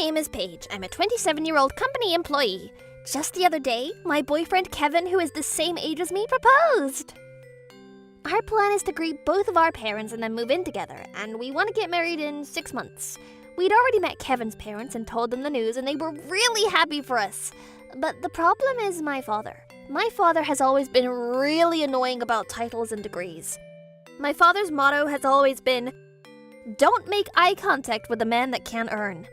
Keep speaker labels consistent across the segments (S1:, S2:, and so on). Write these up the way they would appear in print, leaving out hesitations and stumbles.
S1: name is Paige. I'm a 27-year-old company employee. Just the other day, my boyfriend Kevin, who is the same age as me, proposed. Our plan is to greet both of our parents and then move in together, and we want to get married in 6 months. We'd already met Kevin's parents and told them the news, and they were really happy for us. But the problem is my father. My father has always been really annoying about titles and degrees. My father's motto has always been, "Don't make eye contact with a man that can't earn."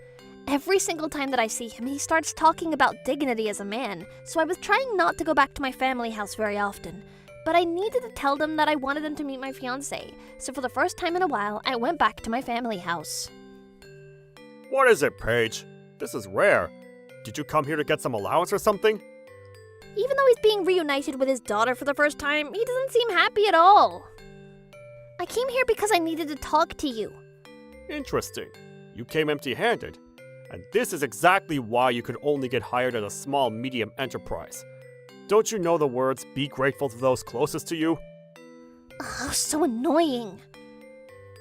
S1: Every single time that I see him, he starts talking about dignity as a man, so I was trying not to go back to my family house very often. But I needed to tell them that I wanted them to meet my fiancé, so for the first time in a while, I went back to my family house.
S2: What is it, Paige? This is rare. Did you come here to get some allowance or something?
S1: Even though he's being reunited with his daughter for the first time, he doesn't seem happy at all. I came here because I needed to talk to you.
S2: Interesting. You came empty-handed. And this is exactly why you could only get hired at a small, medium enterprise. Don't you know the words, "Be grateful to those closest to you"?
S1: Oh, so annoying.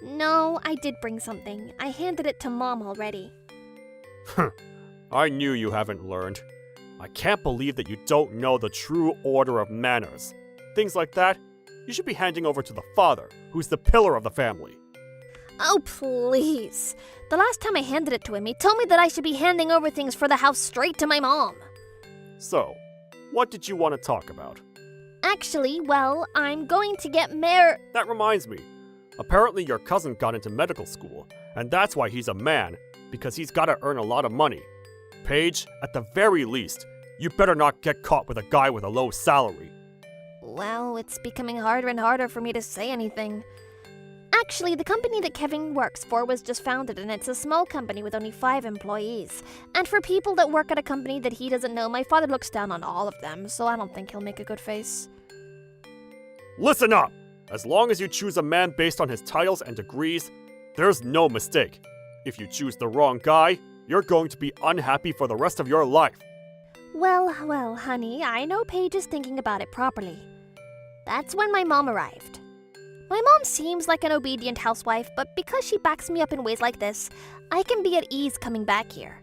S1: No, I did bring something. I handed it to Mom already.
S2: I knew you haven't learned. I can't believe that you don't know the true order of manners. Things like that, you should be handing over to the father, who's the pillar of the family.
S1: Oh, please. The last time I handed it to him, he told me that I should be handing over things for the house straight to my mom.
S2: So, what did you want to talk about?
S1: Actually, well, I'm going to get married.
S2: That reminds me. Apparently your cousin got into medical school, and that's why he's a man, because he's got to earn a lot of money. Paige, at the very least, you better not get caught with a guy with a low salary.
S1: Well, it's becoming harder and harder for me to say anything. Actually, the company that Kevin works for was just founded, and it's a small company with only 5 employees. And for people that work at a company that he doesn't know, my father looks down on all of them, so I don't think he'll make a good face.
S2: Listen up! As long as you choose a man based on his titles and degrees, there's no mistake. If you choose the wrong guy, you're going to be unhappy for the rest of your life.
S1: Well, honey, I know Paige is thinking about it properly. That's when my mom arrived. My mom seems like an obedient housewife, but because she backs me up in ways like this, I can be at ease coming back here.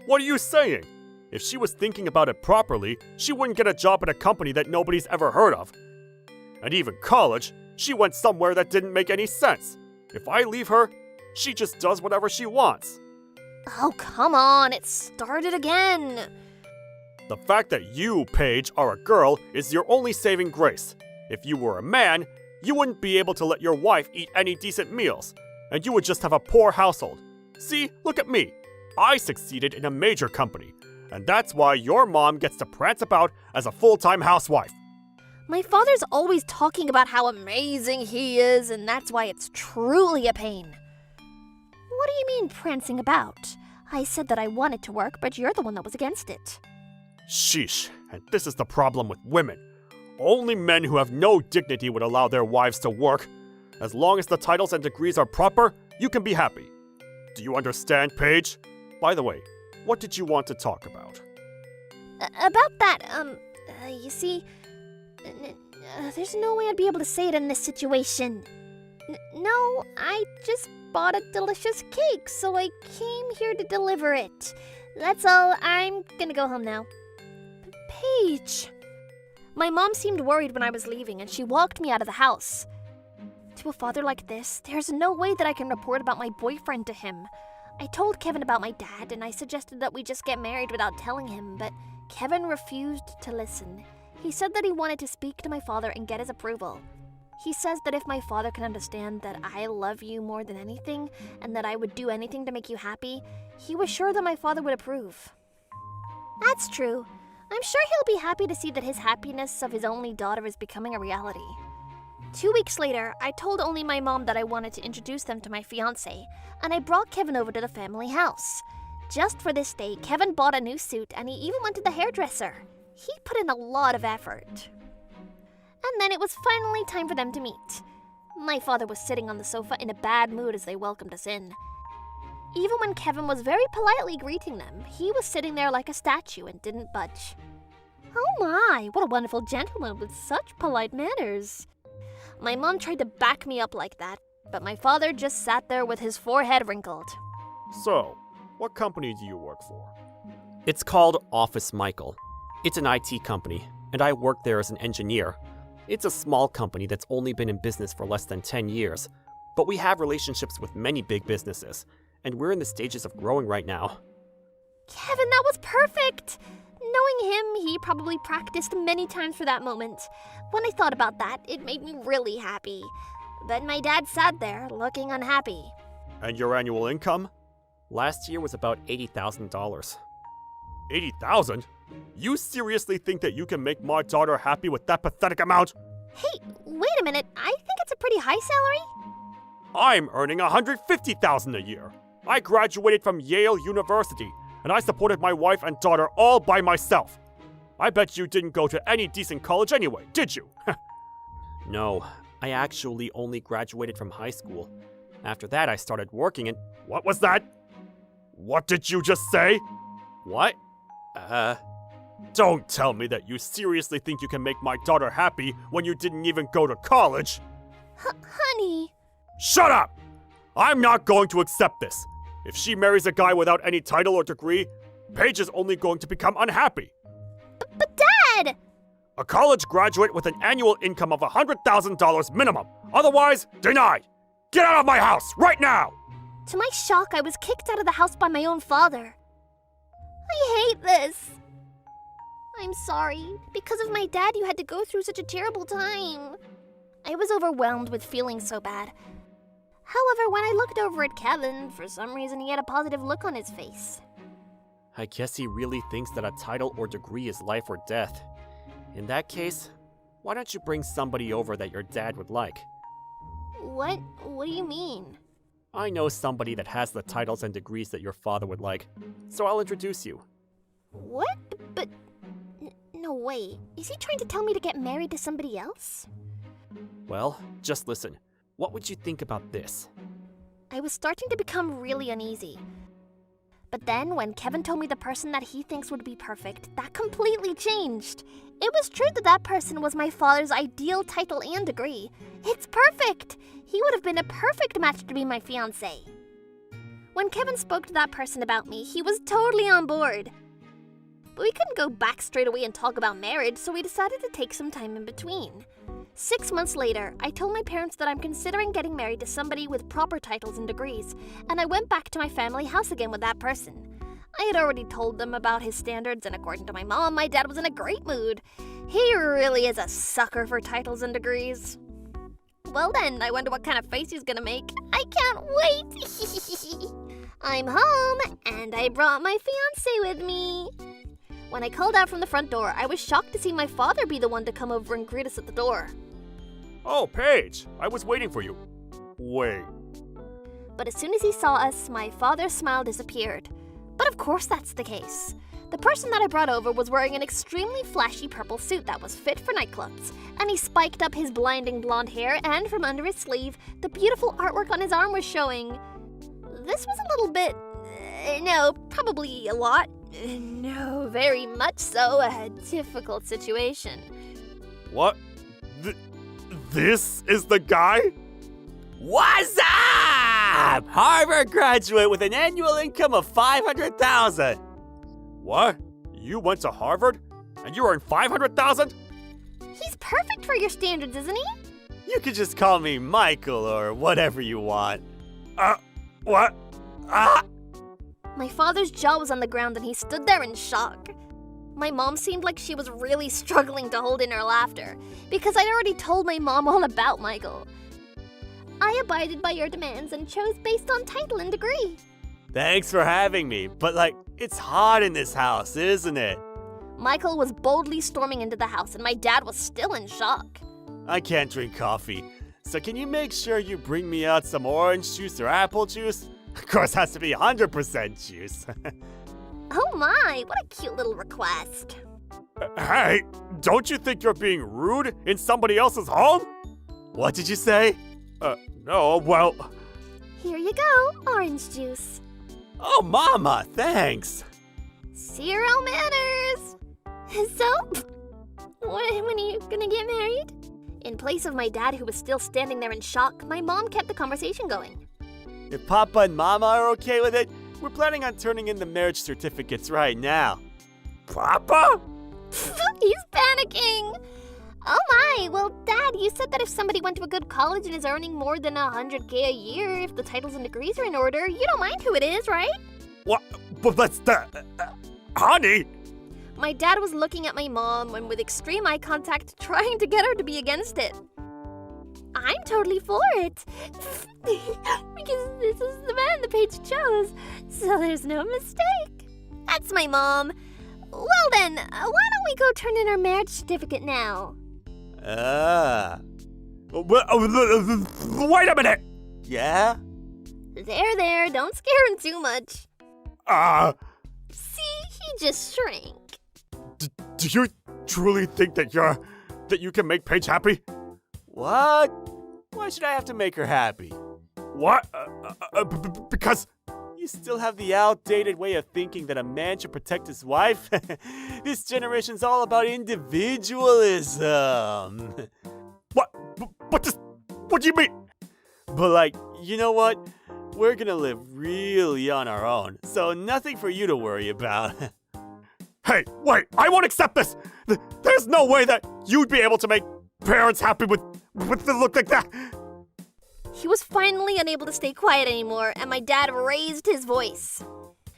S2: What are you saying? If she was thinking about it properly, she wouldn't get a job at a company that nobody's ever heard of. And even college, she went somewhere that didn't make any sense. If I leave her, she just does whatever she wants.
S1: Oh, come on, it started again.
S2: The fact that you, Paige, are a girl is your only saving grace. If you were a man, you wouldn't be able to let your wife eat any decent meals, and you would just have a poor household. See, look at me. I succeeded in a major company, and that's why your mom gets to prance about as a full-time housewife.
S1: My father's always talking about how amazing he is, and that's why it's truly a pain. What do you mean, prancing about? I said that I wanted to work, but you're the one that was against it.
S2: Sheesh, and this is the problem with women. Only men who have no dignity would allow their wives to work. As long as the titles and degrees are proper, you can be happy. Do you understand, Paige? By the way, what did you want to talk about?
S1: About that, you see, there's no way I'd be able to say it in this situation. No, I just bought a delicious cake, so I came here to deliver it. That's all. I'm gonna go home now. Paige. My mom seemed worried when I was leaving, and she walked me out of the house. To a father like this, there's no way that I can report about my boyfriend to him. I told Kevin about my dad, and I suggested that we just get married without telling him, but Kevin refused to listen. He said that he wanted to speak to my father and get his approval. He says that if my father can understand that I love you more than anything, and that I would do anything to make you happy, he was sure that my father would approve. That's true. I'm sure he'll be happy to see that his happiness of his only daughter is becoming a reality. 2 weeks later, I told only my mom that I wanted to introduce them to my fiancé, and I brought Kevin over to the family house. Just for this day, Kevin bought a new suit, and he even went to the hairdresser. He put in a lot of effort. And then it was finally time for them to meet. My father was sitting on the sofa in a bad mood as they welcomed us in. Even when Kevin was very politely greeting them, he was sitting there like a statue and didn't budge. Oh my, what a wonderful gentleman with such polite manners. My mom tried to back me up like that, but my father just sat there with his forehead wrinkled.
S2: So, What company do you work for?
S3: It's called Office Michael. It's an IT company, and I work there as an engineer. It's a small company that's only been in business for less than 10 years, but we have relationships with many big businesses, and we're in the stages of growing right now.
S1: Kevin, that was perfect! Knowing him, he probably practiced many times for that moment. When I thought about that, it made me really happy. But my dad sat there, looking unhappy.
S2: And your annual income?
S3: Last year was about $80,000.
S2: $80,000? You seriously think that you can make my daughter happy with that pathetic amount?
S1: Hey, wait a minute. I think it's a pretty high salary.
S2: I'm earning $150,000 a year. I graduated from Yale University, and I supported my wife and daughter all by myself. I bet you didn't go to any decent college anyway, did you?
S3: No, I actually only graduated from high school. After that, I started working and...
S2: What was that? What did you just say?
S3: What?
S2: Don't tell me that you seriously think you can make my daughter happy when you didn't even go to college.
S1: Honey.
S2: Shut up! I'm not going to accept this. If she marries a guy without any title or degree, Paige is only going to become unhappy.
S1: But Dad!
S2: A college graduate with an annual income of $100,000 minimum. Otherwise, denied. Get out of my house, right now!
S1: To my shock, I was kicked out of the house by my own father. I hate this. I'm sorry. Because of my dad, you had to go through such a terrible time. I was overwhelmed with feeling so bad. However, when I looked over at Kevin, for some reason he had a positive look on his face.
S3: I guess he really thinks that a title or degree is life or death. In that case, why don't you bring somebody over that your dad would like?
S1: What? What do you mean?
S3: I know somebody that has the titles and degrees that your father would like, so I'll introduce you.
S1: What? But... no, wait. Is he trying to tell me to get married to somebody else?
S3: Well, just listen. What would you think about this?
S1: I was starting to become really uneasy. But then, when Kevin told me the person that he thinks would be perfect, that completely changed. It was true that that person was my father's ideal title and degree. It's perfect! He would have been a perfect match to be my fiancé. When Kevin spoke to that person about me, he was totally on board. But we couldn't go back straight away and talk about marriage, so we decided to take some time in between. 6 months later, I told my parents that I'm considering getting married to somebody with proper titles and degrees, and I went back to my family house again with that person. I had already told them about his standards, and according to my mom, my dad was in a great mood. He really is a sucker for titles and degrees. Well then, I wonder what kind of face he's gonna make. I can't wait! I'm home, and I brought my fiancé with me. When I called out from the front door, I was shocked to see my father be the one to come over and greet us at the door.
S2: Oh, Paige, I was waiting for you. Wait.
S1: But as soon as he saw us, my father's smile disappeared. But of course that's the case. The person that I brought over was wearing an extremely flashy purple suit that was fit for nightclubs, and he spiked up his blinding blonde hair, and from under his sleeve, the beautiful artwork on his arm was showing. This was a little bit... no, probably a lot. No, very much so a difficult situation.
S2: What? This is the guy?
S3: What's up? Harvard graduate with an annual income of $500,000.
S2: What? You went to Harvard? And you earned $500,000?
S1: He's perfect for your standards, isn't he?
S3: You could just call me Michael or whatever you want.
S2: What?
S1: My father's jaw was on the ground and he stood there in shock. My mom seemed like she was really struggling to hold in her laughter, because I'd already told my mom all about Michael. I abided by your demands and chose based on title and degree.
S3: Thanks for having me, but it's hot in this house, isn't it?
S1: Michael was boldly storming into the house and my dad was still in shock.
S3: I can't drink coffee, so can you make sure you bring me out some orange juice or apple juice? Of course, it has to be 100% juice.
S1: Oh my, what a cute little request.
S2: Hey, don't you think you're being rude in somebody else's home?
S3: What did you say?
S2: No, well...
S1: Here you go, orange juice.
S3: Oh, Mama, thanks.
S1: Zero manners. So, when are you gonna get married? In place of my dad, who was still standing there in shock, my mom kept the conversation going.
S3: If Papa and Mama are okay with it,
S2: We're planning on turning in the marriage certificates right now. Papa?
S1: He's panicking. Oh my, well, Dad, you said that if somebody went to a good college and is earning more than $100K a year, if the titles and degrees are in order, you don't mind who it is, right?
S2: What? But that's the... honey!
S1: My dad was looking at my mom and with extreme eye contact, trying to get her to be against it. I'm totally for it. Because this is the man the page chose, so there's no mistake. That's my mom. Well then, why don't we go turn in our marriage certificate now?
S2: Wait a minute! Yeah?
S1: There, don't scare him too much. See, he just shrank.
S2: Do you truly think that you can make Paige happy? What? Why should I have to make her happy? What? Because you still have the outdated way of thinking that a man should protect his wife? This generation's all about individualism. What do you mean? But like, you know what? We're gonna live really on our own, so nothing for you to worry about. Hey, wait, I won't accept this! There's no way that you'd be able to make parents happy with the look like that!
S1: He was finally unable to stay quiet anymore, and my dad raised his voice.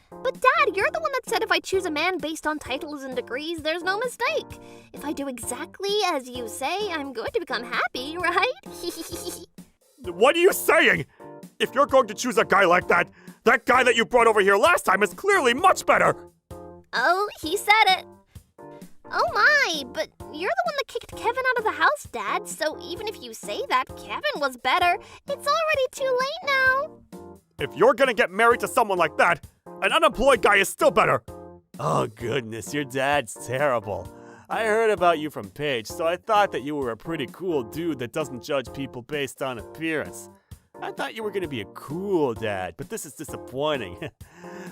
S1: But Dad, you're the one that said if I choose a man based on titles and degrees, there's no mistake. If I do exactly as you say, I'm going to become happy, right?
S2: What are you saying? If you're going to choose a guy like that, that guy that you brought over here last time is clearly much better!
S1: Oh, he said it. Oh my, but you're the one that kicked Kevin out of the house, Dad, so even if you say that Kevin was better, it's already too late now.
S2: If you're gonna get married to someone like that, an unemployed guy is still better! Oh goodness, your dad's terrible. I heard about you from Paige, so I thought that you were a pretty cool dude that doesn't judge people based on appearance. I thought you were gonna be a cool dad, but this is disappointing.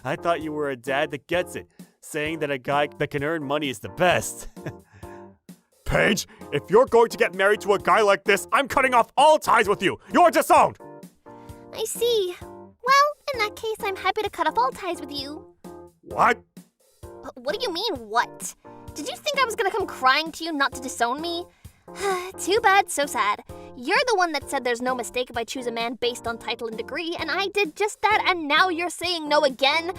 S2: I thought you were a dad that gets it, saying that a guy that can earn money is the best. Paige, if you're going to get married to a guy like this, I'm cutting off all ties with you. You're disowned.
S1: I see. Well, in that case, I'm happy to cut off all ties with you.
S2: What?
S1: What do you mean, what? Did you think I was gonna come crying to you not to disown me? Too bad, so sad. You're the one that said there's no mistake if I choose a man based on title and degree, and I did just that, and now you're saying no again?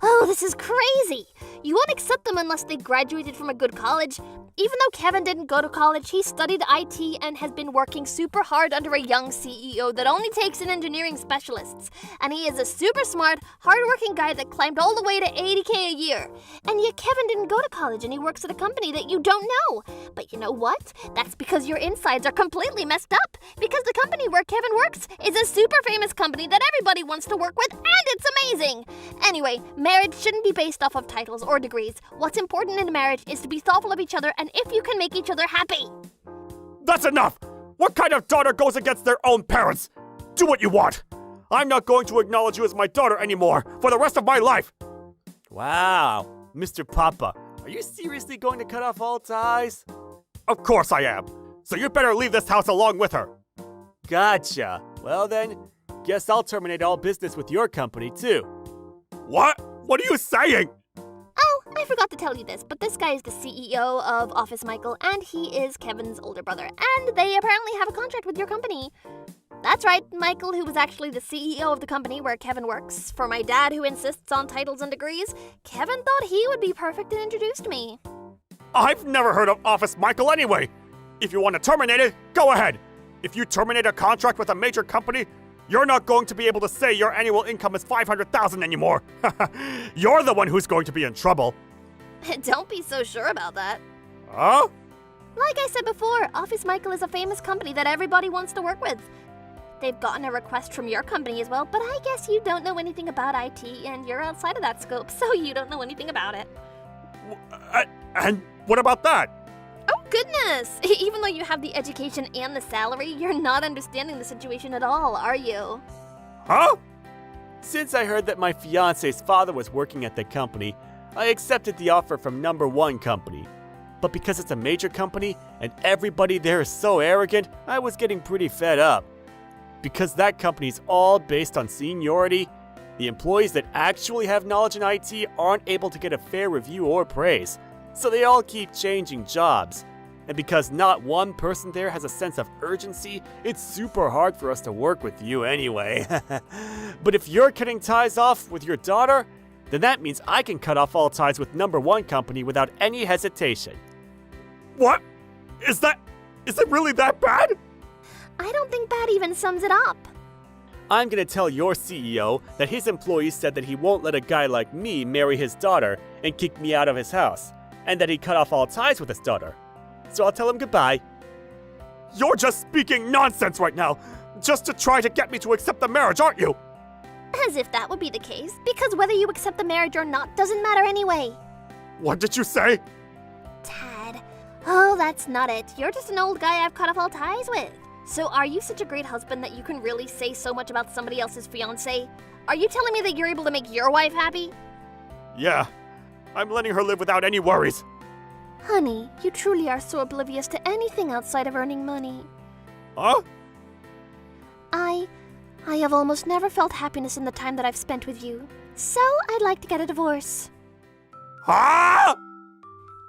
S1: Oh, this is crazy. You won't accept them unless they graduated from a good college. Even though Kevin didn't go to college, he studied IT and has been working super hard under a young CEO that only takes in engineering specialists. And he is a super smart, hardworking guy that climbed all the way to $80K a year. And yet Kevin didn't go to college and he works at a company that you don't know. But you know what? That's because your insides are completely messed up. Because the company where Kevin works is a super famous company that everybody wants to work with, and it's amazing! Anyway, marriage shouldn't be based off of titles or degrees. What's important in a marriage is to be thoughtful of each other and if you can make each other happy.
S2: That's enough! What kind of daughter goes against their own parents? Do what you want! I'm not going to acknowledge you as my daughter anymore for the rest of my life! Wow, Mr. Papa, are you seriously going to cut off all ties? Of course I am! So you better leave this house along with her! Gotcha. Well then, guess I'll terminate all business with your company too. What? What are you saying?
S1: Oh, I forgot to tell you this, but this guy is the CEO of Office Michael, and he is Kevin's older brother, and they apparently have a contract with your company. That's right, Michael, who was actually the CEO of the company where Kevin works. For my dad, who insists on titles and degrees, Kevin thought he would be perfect and introduced me.
S2: I've never heard of Office Michael anyway. If you want to terminate it, go ahead. If you terminate a contract with a major company, you're not going to be able to say your annual income is $500,000 anymore. You're the one who's going to be in trouble.
S1: Don't be so sure about that.
S2: Huh?
S1: Like I said before, Office Michael is a famous company that everybody wants to work with. They've gotten a request from your company as well, but I guess you don't know anything about IT and you're outside of that scope, so you don't know anything about it.
S2: And what about that?
S1: Oh goodness! Even though you have the education and the salary, you're not understanding the situation at all, are you?
S2: Huh? Since I heard that my fiance's father was working at that company, I accepted the offer from number one company. But because it's a major company and everybody there is so arrogant, I was getting pretty fed up. Because that company's all based on seniority, The employees that actually have knowledge in IT aren't able to get a fair review or praise, so they all keep changing jobs. And because not one person there has a sense of urgency, it's super hard for us to work with you anyway. But if you're cutting ties off with your daughter, then that means I can cut off all ties with number one company without any hesitation. What? Is it really that bad?
S1: I don't think that even sums it up.
S2: I'm gonna tell your CEO that his employees said that he won't let a guy like me marry his daughter and kick me out of his house, and that he cut off all ties with his daughter. So I'll tell him goodbye. You're just speaking nonsense right now, just to try to get me to accept the marriage, aren't you?
S1: As if that would be the case, because whether you accept the marriage or not doesn't matter anyway.
S2: What did you say?
S1: Tad. Oh, that's not it. You're just an old guy I've cut off all ties with. So are you such a great husband that you can really say so much about somebody else's fiancé? Are you telling me that you're able to make your wife happy?
S2: Yeah, I'm letting her live without any worries.
S1: Honey, you truly are so oblivious to anything outside of earning money.
S2: Huh?
S1: I have almost never felt happiness in the time that I've spent with you. So I'd like to get a divorce.
S2: Huh?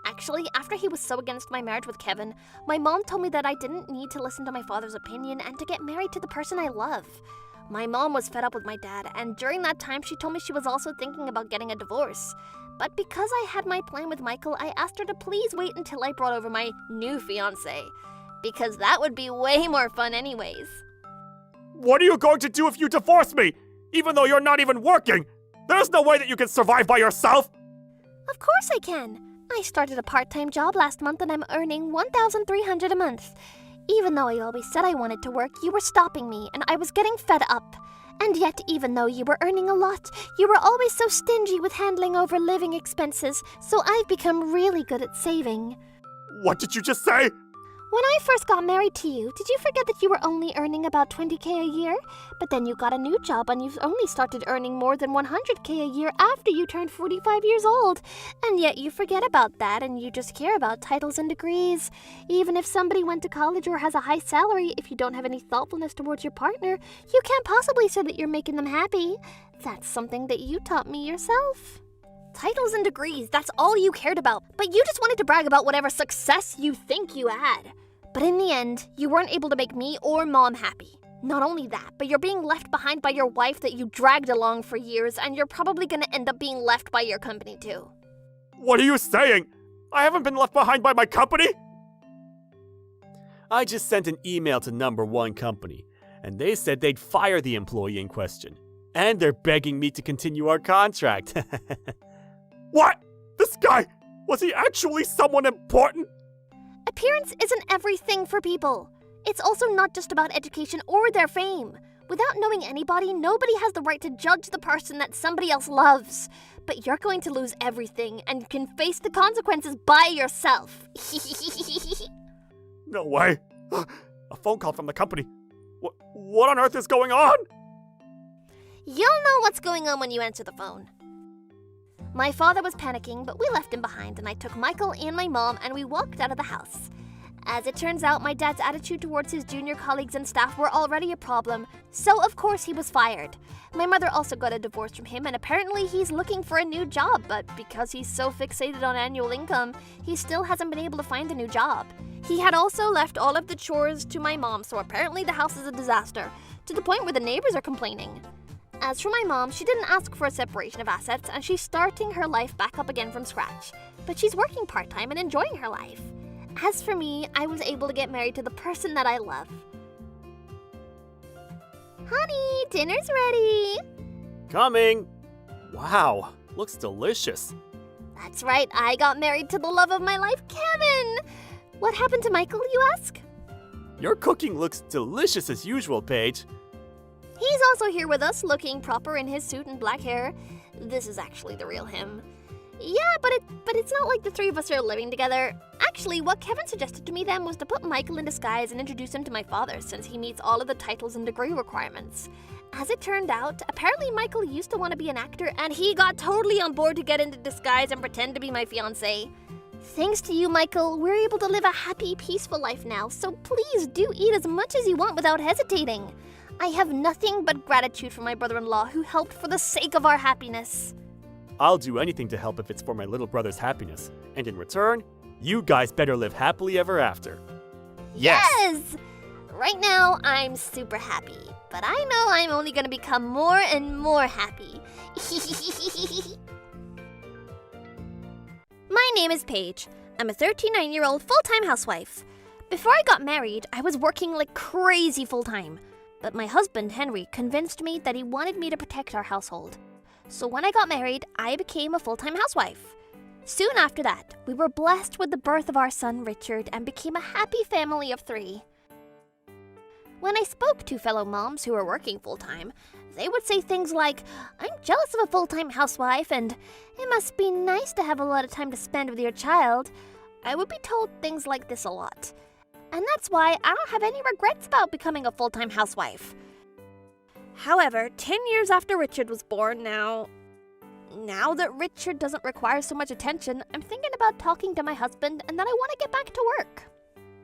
S1: Actually, after he was so against my marriage with Kevin, my mom told me that I didn't need to listen to my father's opinion and to get married to the person I love. My mom was fed up with my dad, and during that time she told me she was also thinking about getting a divorce. But because I had my plan with Michael, I asked her to please wait until I brought over my new fiancé, because that would be way more fun anyways.
S2: What are you going to do if you divorce me, even though you're not even working? There's no way that you can survive by yourself.
S1: Of course I can. I started a part-time job last month and I'm earning $1,300 a month. Even though I always said I wanted to work, you were stopping me and I was getting fed up. And yet, even though you were earning a lot, you were always so stingy with handling over living expenses, so I've become really good at saving.
S2: What did you just say?
S1: When I first got married to you, did you forget that you were only earning about $20K a year? But then you got a new job and you've only started earning more than $100K a year after you turned 45 years old. And yet you forget about that and you just care about titles and degrees. Even if somebody went to college or has a high salary, if you don't have any thoughtfulness towards your partner, you can't possibly say that you're making them happy. That's something that you taught me yourself. Titles and degrees, that's all you cared about. But you just wanted to brag about whatever success you think you had. But in the end, you weren't able to make me or Mom happy. Not only that, but you're being left behind by your wife that you dragged along for years, and you're probably gonna end up being left by your company too.
S2: What are you saying? I haven't been left behind by my company? I just sent an email to number one company, and they said they'd fire the employee in question. And they're begging me to continue our contract. What? This guy? Was he actually someone important?
S1: Appearance isn't everything for people. It's also not just about education or their fame. Without knowing anybody, nobody has the right to judge the person that somebody else loves. But you're going to lose everything and can face the consequences by yourself.
S2: No way. A phone call from the company. What on earth is going on?
S1: You'll know what's going on when you answer the phone. My father was panicking, but we left him behind, and I took Michael and my mom and we walked out of the house. As it turns out, my dad's attitude towards his junior colleagues and staff were already a problem, so of course he was fired. My mother also got a divorce from him, and apparently he's looking for a new job, but because he's so fixated on annual income, he still hasn't been able to find a new job. He had also left all of the chores to my mom, so apparently the house is a disaster, to the point where the neighbors are complaining. As for my mom, she didn't ask for a separation of assets, and she's starting her life back up again from scratch. But she's working part-time and enjoying her life. As for me, I was able to get married to the person that I love. Honey, dinner's ready!
S2: Coming! Wow, looks delicious.
S1: That's right, I got married to the love of my life, Kevin! What happened to Michael, you ask?
S2: Your cooking looks delicious as usual, Paige.
S1: He's also here with us, looking proper in his suit and black hair. This is actually the real him. Yeah, but it's not like the three of us are living together. Actually, what Kevin suggested to me then was to put Michael in disguise and introduce him to my father, since he meets all of the titles and degree requirements. As it turned out, apparently Michael used to want to be an actor, and he got totally on board to get into disguise and pretend to be my fiancé. Thanks to you, Michael, we're able to live a happy, peaceful life now, so please do eat as much as you want without hesitating. I have nothing but gratitude for my brother-in-law who helped for the sake of our happiness.
S2: I'll do anything to help if it's for my little brother's happiness. And in return, you guys better live happily ever after.
S1: Yes! Right now, I'm super happy, but I know I'm only gonna become more and more happy. My name is Paige. I'm a 39-year-old full-time housewife. Before I got married, I was working like crazy full-time. But my husband, Henry, convinced me that he wanted me to protect our household. So when I got married, I became a full-time housewife. Soon after that, we were blessed with the birth of our son, Richard, and became a happy family of 3. When I spoke to fellow moms who were working full-time, they would say things like, "I'm jealous of a full-time housewife," and "It must be nice to have a lot of time to spend with your child." I would be told things like this a lot. And that's why I don't have any regrets about becoming a full-time housewife. However, 10 years after Richard was born, now that Richard doesn't require so much attention, I'm thinking about talking to my husband and that I want to get back to work.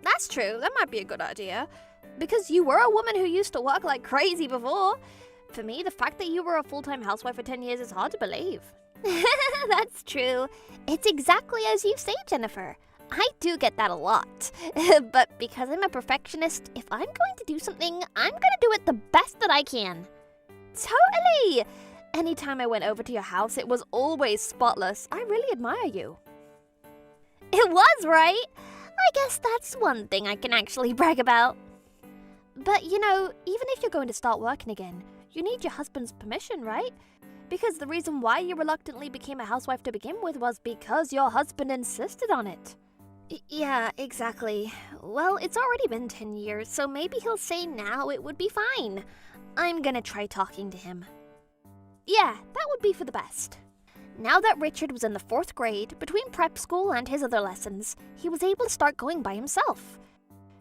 S1: That's true, that might be a good idea. Because you were a woman who used to work like crazy before. For me, the fact that you were a full-time housewife for 10 years is hard to believe. That's true. It's exactly as you say, Jennifer. I do get that a lot. But because I'm a perfectionist, if I'm going to do something, I'm going to do it the best that I can. Totally! Anytime I went over to your house, it was always spotless. I really admire you. It was, right? I guess that's one thing I can actually brag about. But you know, even if you're going to start working again, you need your husband's permission, right? Because the reason why you reluctantly became a housewife to begin with was because your husband insisted on it. Yeah, exactly. Well, it's already been 10 years, so maybe he'll say now it would be fine. I'm gonna try talking to him. Yeah, that would be for the best. Now that Richard was in the 4th grade, between prep school and his other lessons, he was able to start going by himself.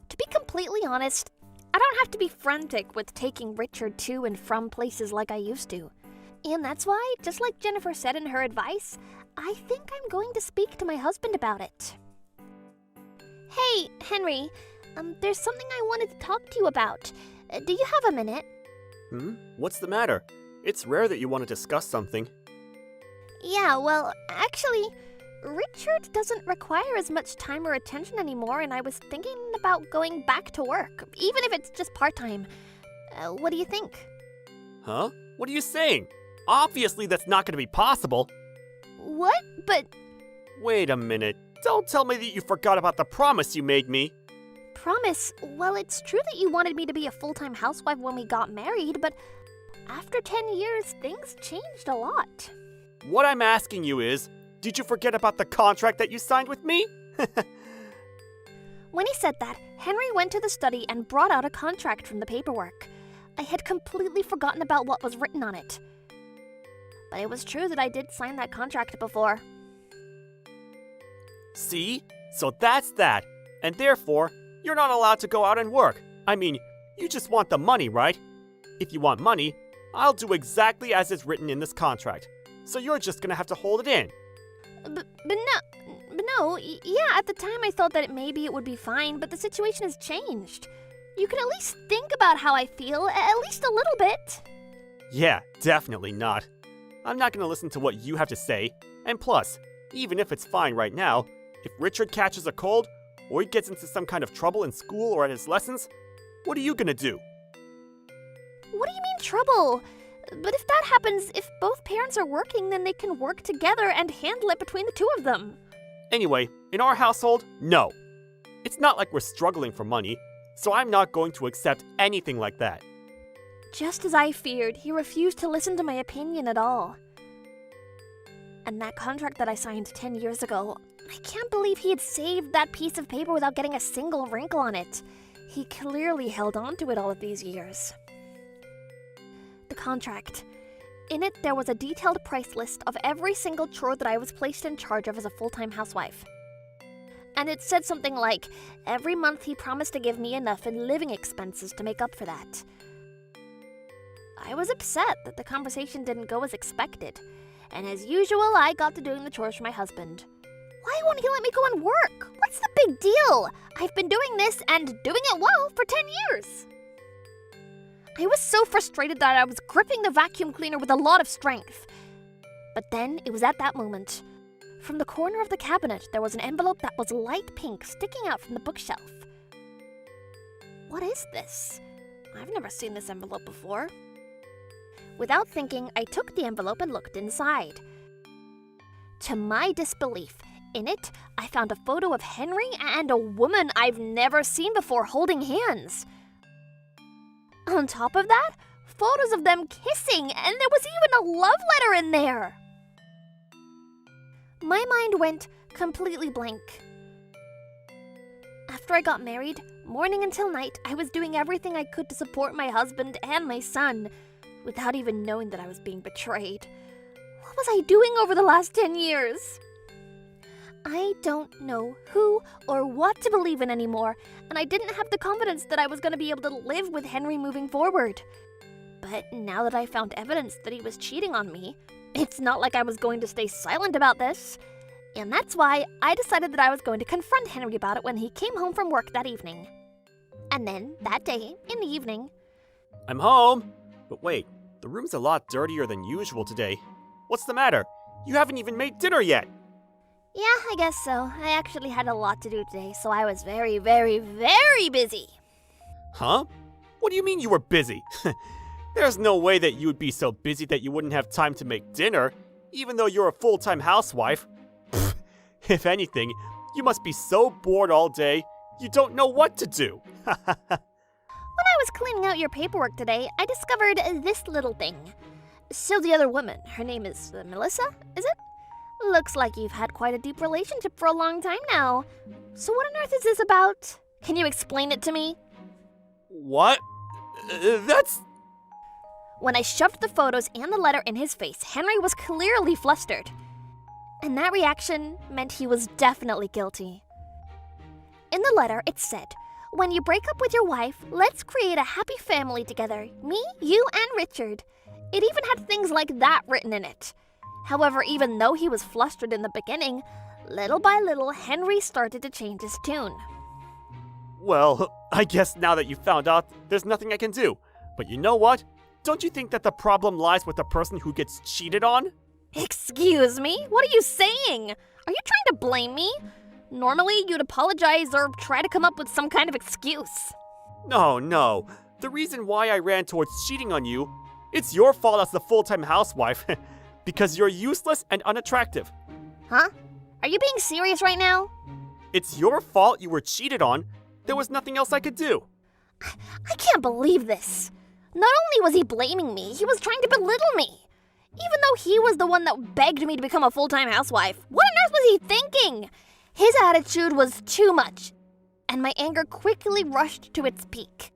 S1: To be completely honest, I don't have to be frantic with taking Richard to and from places like I used to. And that's why, just like Jennifer said in her advice, I think I'm going to speak to my husband about it. Hey, Henry, there's something I wanted to talk to you about. Do you have a minute?
S2: What's the matter? It's rare that you want to discuss something.
S1: Yeah, well, actually, Richard doesn't require as much time or attention anymore, and I was thinking about going back to work, even if it's just part-time. What do you think?
S2: Huh? What are you saying? Obviously that's not going to be possible.
S1: What? But...
S2: Wait a minute. Don't tell me that you forgot about the promise you made me.
S1: Promise? Well, it's true that you wanted me to be a full-time housewife when we got married, but after 10 years, things changed a lot.
S2: What I'm asking you is, did you forget about the contract that you signed with me?
S1: When he said that, Henry went to the study and brought out a contract from the paperwork. I had completely forgotten about what was written on it. But it was true that I did sign that contract before.
S2: See? So that's that. And therefore, you're not allowed to go out and work. I mean, you just want the money, right? If you want money, I'll do exactly as is written in this contract. So you're just gonna have to hold it in.
S1: But no, yeah, at the time I thought that maybe it would be fine, but the situation has changed. You can at least think about how I feel, at least a little bit.
S2: Yeah, definitely not. I'm not gonna listen to what you have to say. And plus, even if it's fine right now, if Richard catches a cold, or he gets into some kind of trouble in school or at his lessons, what are you gonna do?
S1: What do you mean trouble? But if that happens, if both parents are working, then they can work together and handle it between the two of them.
S2: Anyway, in our household, no. It's not like we're struggling for money, so I'm not going to accept anything like that.
S1: Just as I feared, he refused to listen to my opinion at all. And that contract that I signed 10 years ago, I can't believe he had saved that piece of paper without getting a single wrinkle on it. He clearly held on to it all of these years. The contract. In it, there was a detailed price list of every single chore that I was placed in charge of as a full-time housewife. And it said something like, every month he promised to give me enough in living expenses to make up for that. I was upset that the conversation didn't go as expected, and as usual, I got to doing the chores for my husband. Why won't he let me go and work? What's the big deal? I've been doing this and doing it well for 10 years. I was so frustrated that I was gripping the vacuum cleaner with a lot of strength. But then it was at that moment. From the corner of the cabinet, there was an envelope that was light pink sticking out from the bookshelf. What is this? I've never seen this envelope before. Without thinking, I took the envelope and looked inside. To my disbelief, in it, I found a photo of Henry and a woman I've never seen before holding hands. On top of that, photos of them kissing, and there was even a love letter in there. My mind went completely blank. After I got married, morning until night, I was doing everything I could to support my husband and my son, without even knowing that I was being betrayed. What was I doing over the last 10 years? I don't know who or what to believe in anymore, and I didn't have the confidence that I was going to be able to live with Henry moving forward. But now that I found evidence that he was cheating on me, it's not like I was going to stay silent about this. And that's why I decided that I was going to confront Henry about it when he came home from work that evening. And then, that day, in the evening...
S3: I'm home! But wait, the room's a lot dirtier than usual today. What's the matter? You haven't even made dinner yet!
S1: Yeah, I guess so. I actually had a lot to do today, so I was very, very, very busy.
S3: Huh? What do you mean you were busy? There's no way that you'd be so busy that you wouldn't have time to make dinner, even though you're a full-time housewife. Pfft, if anything, you must be so bored all day, you don't know what to do.
S1: When I was cleaning out your paperwork today, I discovered this little thing. So the other woman, her name is Melissa, is it? Looks like you've had quite a deep relationship for a long time now. So what on earth is this about? Can you explain it to me?
S3: What? That's...
S1: When I shoved the photos and the letter in his face, Henry was clearly flustered. And that reaction meant he was definitely guilty. In the letter, it said, "When you break up with your wife, let's create a happy family together. Me, you, and Richard." It even had things like that written in it. However, even though he was flustered in the beginning, little by little, Henry started to change his tune.
S3: Well, I guess now that you found out, there's nothing I can do. But you know what? Don't you think that the problem lies with the person who gets cheated on?
S1: Excuse me? What are you saying? Are you trying to blame me? Normally, you'd apologize or try to come up with some kind of excuse.
S3: No. The reason why I ran towards cheating on you, it's your fault as the full-time housewife. Because you're useless and unattractive.
S1: Huh? Are you being serious right now?
S3: It's your fault you were cheated on. There was nothing else I could do.
S1: I can't believe this. Not only was he blaming me, he was trying to belittle me. Even though he was the one that begged me to become a full-time housewife. What on earth was he thinking? His attitude was too much, and my anger quickly rushed to its peak.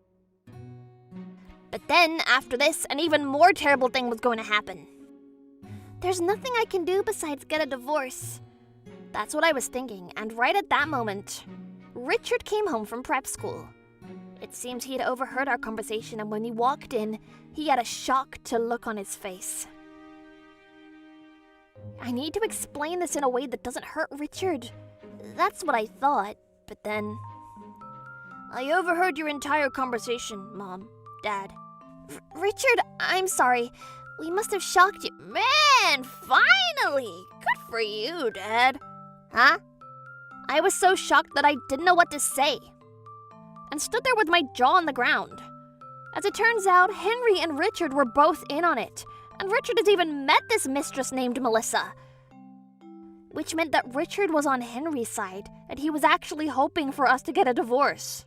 S1: But then, after this, an even more terrible thing was going to happen. There's nothing I can do besides get a divorce. That's what I was thinking, and right at that moment, Richard came home from prep school. It seems he had overheard our conversation, and when he walked in, he had a shocked look on his face. I need to explain this in a way that doesn't hurt Richard. That's what I thought, but then... I overheard your entire conversation, Mom, Dad. Richard, I'm sorry. We must have shocked you. Man, finally! Good for you, Dad. Huh? I was so shocked that I didn't know what to say, and stood there with my jaw on the ground. As it turns out, Henry and Richard were both in on it, and Richard has even met this mistress named Melissa. Which meant that Richard was on Henry's side, and he was actually hoping for us to get a divorce.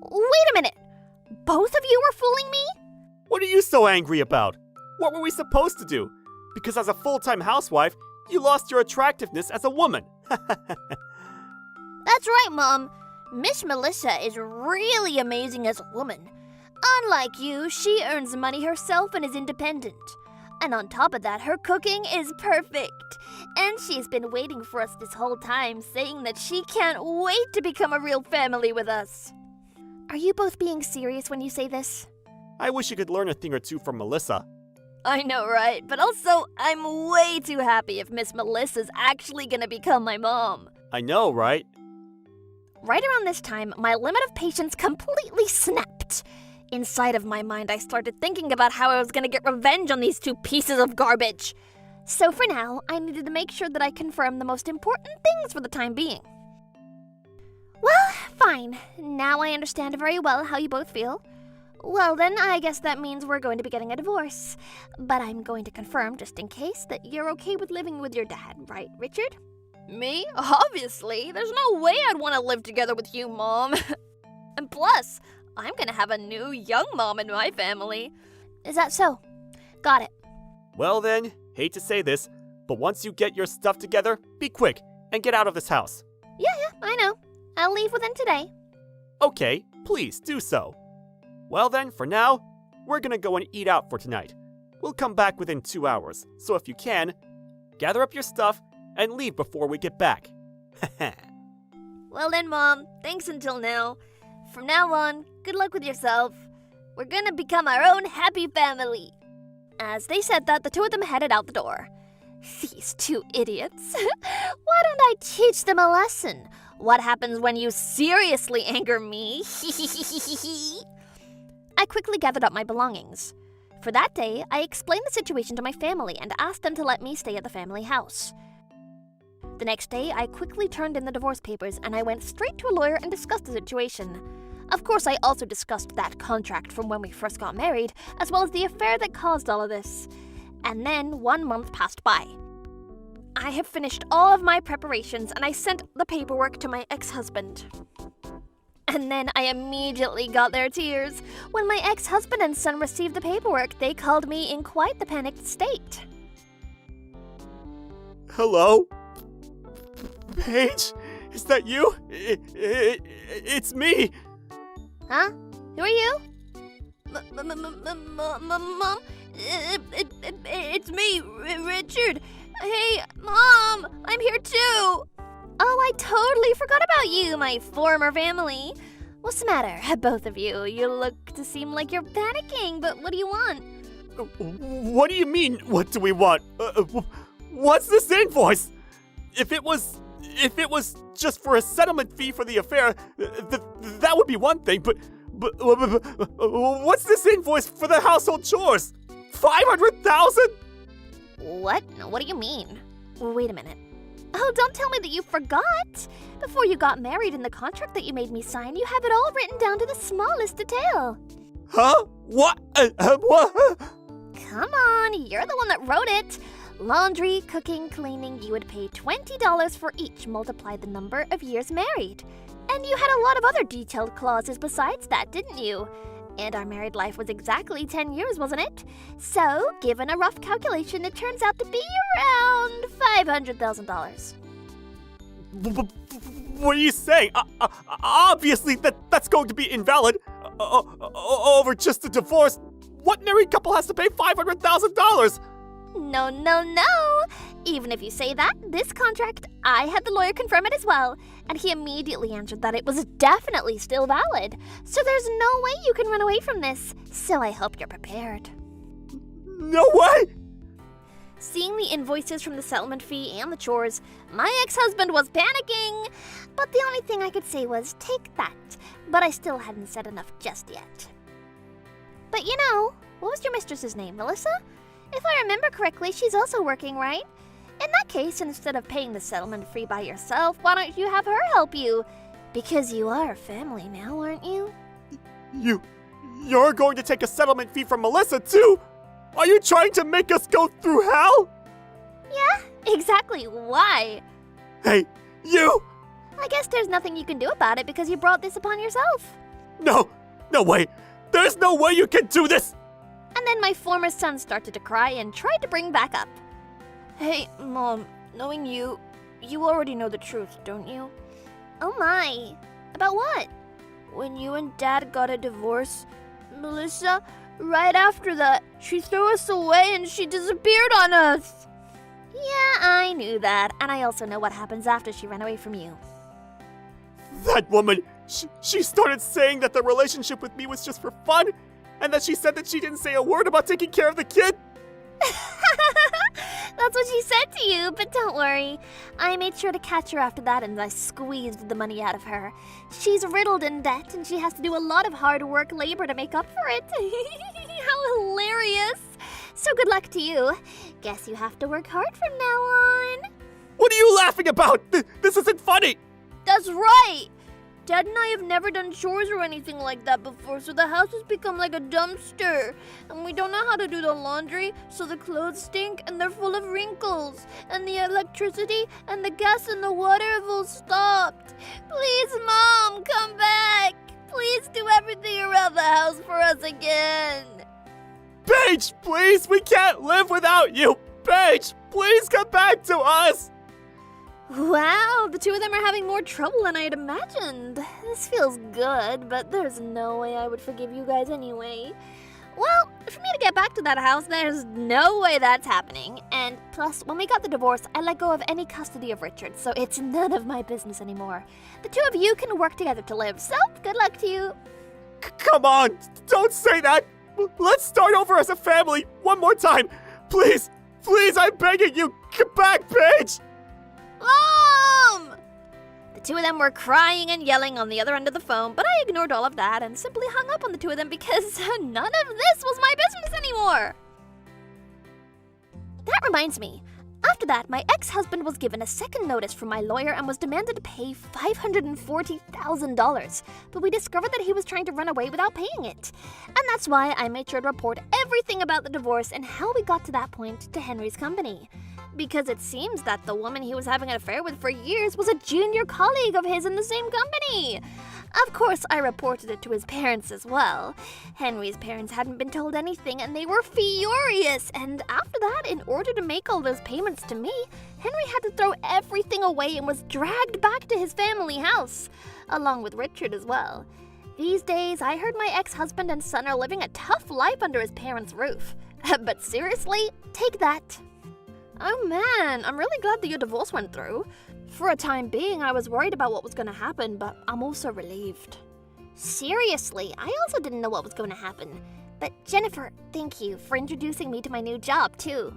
S1: Wait a minute! Both of you were fooling me?
S3: What are you so angry about? What were we supposed to do? Because as a full-time housewife, you lost your attractiveness as a woman.
S1: That's right, Mom. Miss Melissa is really amazing as a woman. Unlike you, she earns money herself and is independent. And on top of that, her cooking is perfect. And she's been waiting for us this whole time, saying that she can't wait to become a real family with us. Are you both being serious when you say this?
S3: I wish you could learn a thing or two from Melissa.
S1: I know, right? But also, I'm way too happy if Miss Melissa's actually gonna become my mom.
S3: I know, right?
S1: Right around this time, my limit of patience completely snapped. Inside of my mind, I started thinking about how I was gonna get revenge on these two pieces of garbage. So for now, I needed to make sure that I confirmed the most important things for the time being. Well, fine. Now I understand very well how you both feel. Well then, I guess that means we're going to be getting a divorce. But I'm going to confirm, just in case, that you're okay with living with your dad, right, Richard? Me? Obviously. There's no way I'd want to live together with you, Mom. And plus, I'm gonna have a new young mom in my family. Is that so? Got it.
S2: Well then, hate to say this, but once you get your stuff together, be quick and get out of this house.
S1: Yeah, I know. I'll leave within today.
S2: Okay, please do so. Well then, for now, we're gonna go and eat out for tonight. We'll come back within 2 hours, so if you can, gather up your stuff and leave before we get back.
S1: Well then, Mom, thanks until now. From now on, good luck with yourself. We're gonna become our own happy family. As they said that, the two of them headed out the door. These two idiots. Why don't I teach them a lesson? What happens when you seriously anger me? I quickly gathered up my belongings. For that day, I explained the situation to my family and asked them to let me stay at the family house. The next day, I quickly turned in the divorce papers and I went straight to a lawyer and discussed the situation. Of course, I also discussed that contract from when we first got married, as well as the affair that caused all of this. And then 1 month passed by. I have finished all of my preparations and I sent the paperwork to my ex-husband. And then I immediately got their tears. When my ex-husband and son received the paperwork, they called me in quite the panicked state.
S2: Hello? Paige? Is that you? It's me!
S1: Huh? Who are you? Mom? It's me, Richard. Hey, Mom, I'm here too. Oh, I totally forgot about you, my former family. What's the matter, both of you? You look to seem like you're panicking, but what do you want?
S2: What do you mean, what do we want? What's this invoice? If it was just for a settlement fee for the affair, that would be one thing, but what's this invoice for the household chores? 500,000?
S1: What? What do you mean? Wait a minute. Oh, don't tell me that you forgot. Before you got married, in the contract that you made me sign, you have it all written down to the smallest detail.
S2: Huh? What? What?
S1: Come on, you're the one that wrote it. Laundry, cooking, cleaning, you would pay $20 for each, multiply the number of years married. And you had a lot of other detailed clauses besides that, didn't you? And our married life was exactly 10 years, wasn't it? So, given a rough calculation, it turns out to be around $500,000.
S2: What are you saying? Obviously, that's going to be invalid. Over just a divorce. What married couple has to pay $500,000?
S1: No. Even if you say that, this contract, I had the lawyer confirm it as well, and he immediately answered that it was definitely still valid. So there's no way you can run away from this. So I hope you're prepared.
S2: No way!
S1: Seeing the invoices from the settlement fee and the chores, my ex-husband was panicking. But the only thing I could say was, take that. But I still hadn't said enough just yet. But you know, what was your mistress's name, Melissa? If I remember correctly, she's also working, right? In that case, instead of paying the settlement fee by yourself, why don't you have her help you? Because you are family now, aren't you?
S2: You're going to take a settlement fee from Melissa, too? Are you trying to make us go through hell?
S1: Yeah, exactly. Why?
S2: Hey, you!
S1: I guess there's nothing you can do about it because you brought this upon yourself.
S2: No way! There's no way you can do this!
S1: And then my former son started to cry and tried to bring back up. Hey, Mom, knowing you already know the truth, don't you? Oh my. About what? When you and Dad got a divorce, Melissa, right after that, she threw us away and she disappeared on us. Yeah, I knew that, and I also know what happens after she ran away from you.
S2: That woman, she started saying that the relationship with me was just for fun, and that she said that she didn't say a word about taking care of the kid.
S1: That's what she said to you, but don't worry. I made sure to catch her after that and I squeezed the money out of her. She's riddled in debt and she has to do a lot of hard work labor to make up for it. How hilarious. So good luck to you. Guess you have to work hard from now on.
S2: What are you laughing about? This isn't funny!
S1: That's right! Dad and I have never done chores or anything like that before, so the house has become like a dumpster. And we don't know how to do the laundry, so the clothes stink and they're full of wrinkles. And the electricity and the gas and the water have all stopped. Please, Mom, come back! Please do everything around the house for us again.
S2: Paige, please! We can't live without you! Paige, please come back to us!
S1: Wow, the two of them are having more trouble than I had imagined. This feels good, but there's no way I would forgive you guys anyway. Well, for me to get back to that house, there's no way that's happening. And plus, when we got the divorce, I let go of any custody of Richard, so it's none of my business anymore. The two of you can work together to live, so good luck to you.
S2: Come on, don't say that! Let's start over as a family one more time! Please, please, I'm begging you! Come back, Paige!
S1: Mom! The two of them were crying and yelling on the other end of the phone, but I ignored all of that and simply hung up on the two of them because none of this was my business anymore. That reminds me. After that, my ex-husband was given a second notice from my lawyer and was demanded to pay $540,000, but we discovered that he was trying to run away without paying it. And that's why I made sure to report everything about the divorce and how we got to that point to Henry's company. Because it seems that the woman he was having an affair with for years was a junior colleague of his in the same company. Of course, I reported it to his parents as well. Henry's parents hadn't been told anything and they were furious. And after that, in order to make all those payments to me, Henry had to throw everything away and was dragged back to his family house, along with Richard as well. These days, I heard my ex-husband and son are living a tough life under his parents' roof. But seriously, take that. Oh man, I'm really glad that your divorce went through. For a time being, I was worried about what was going to happen, but I'm also relieved. Seriously, I also didn't know what was going to happen. But Jennifer, thank you for introducing me to my new job, too.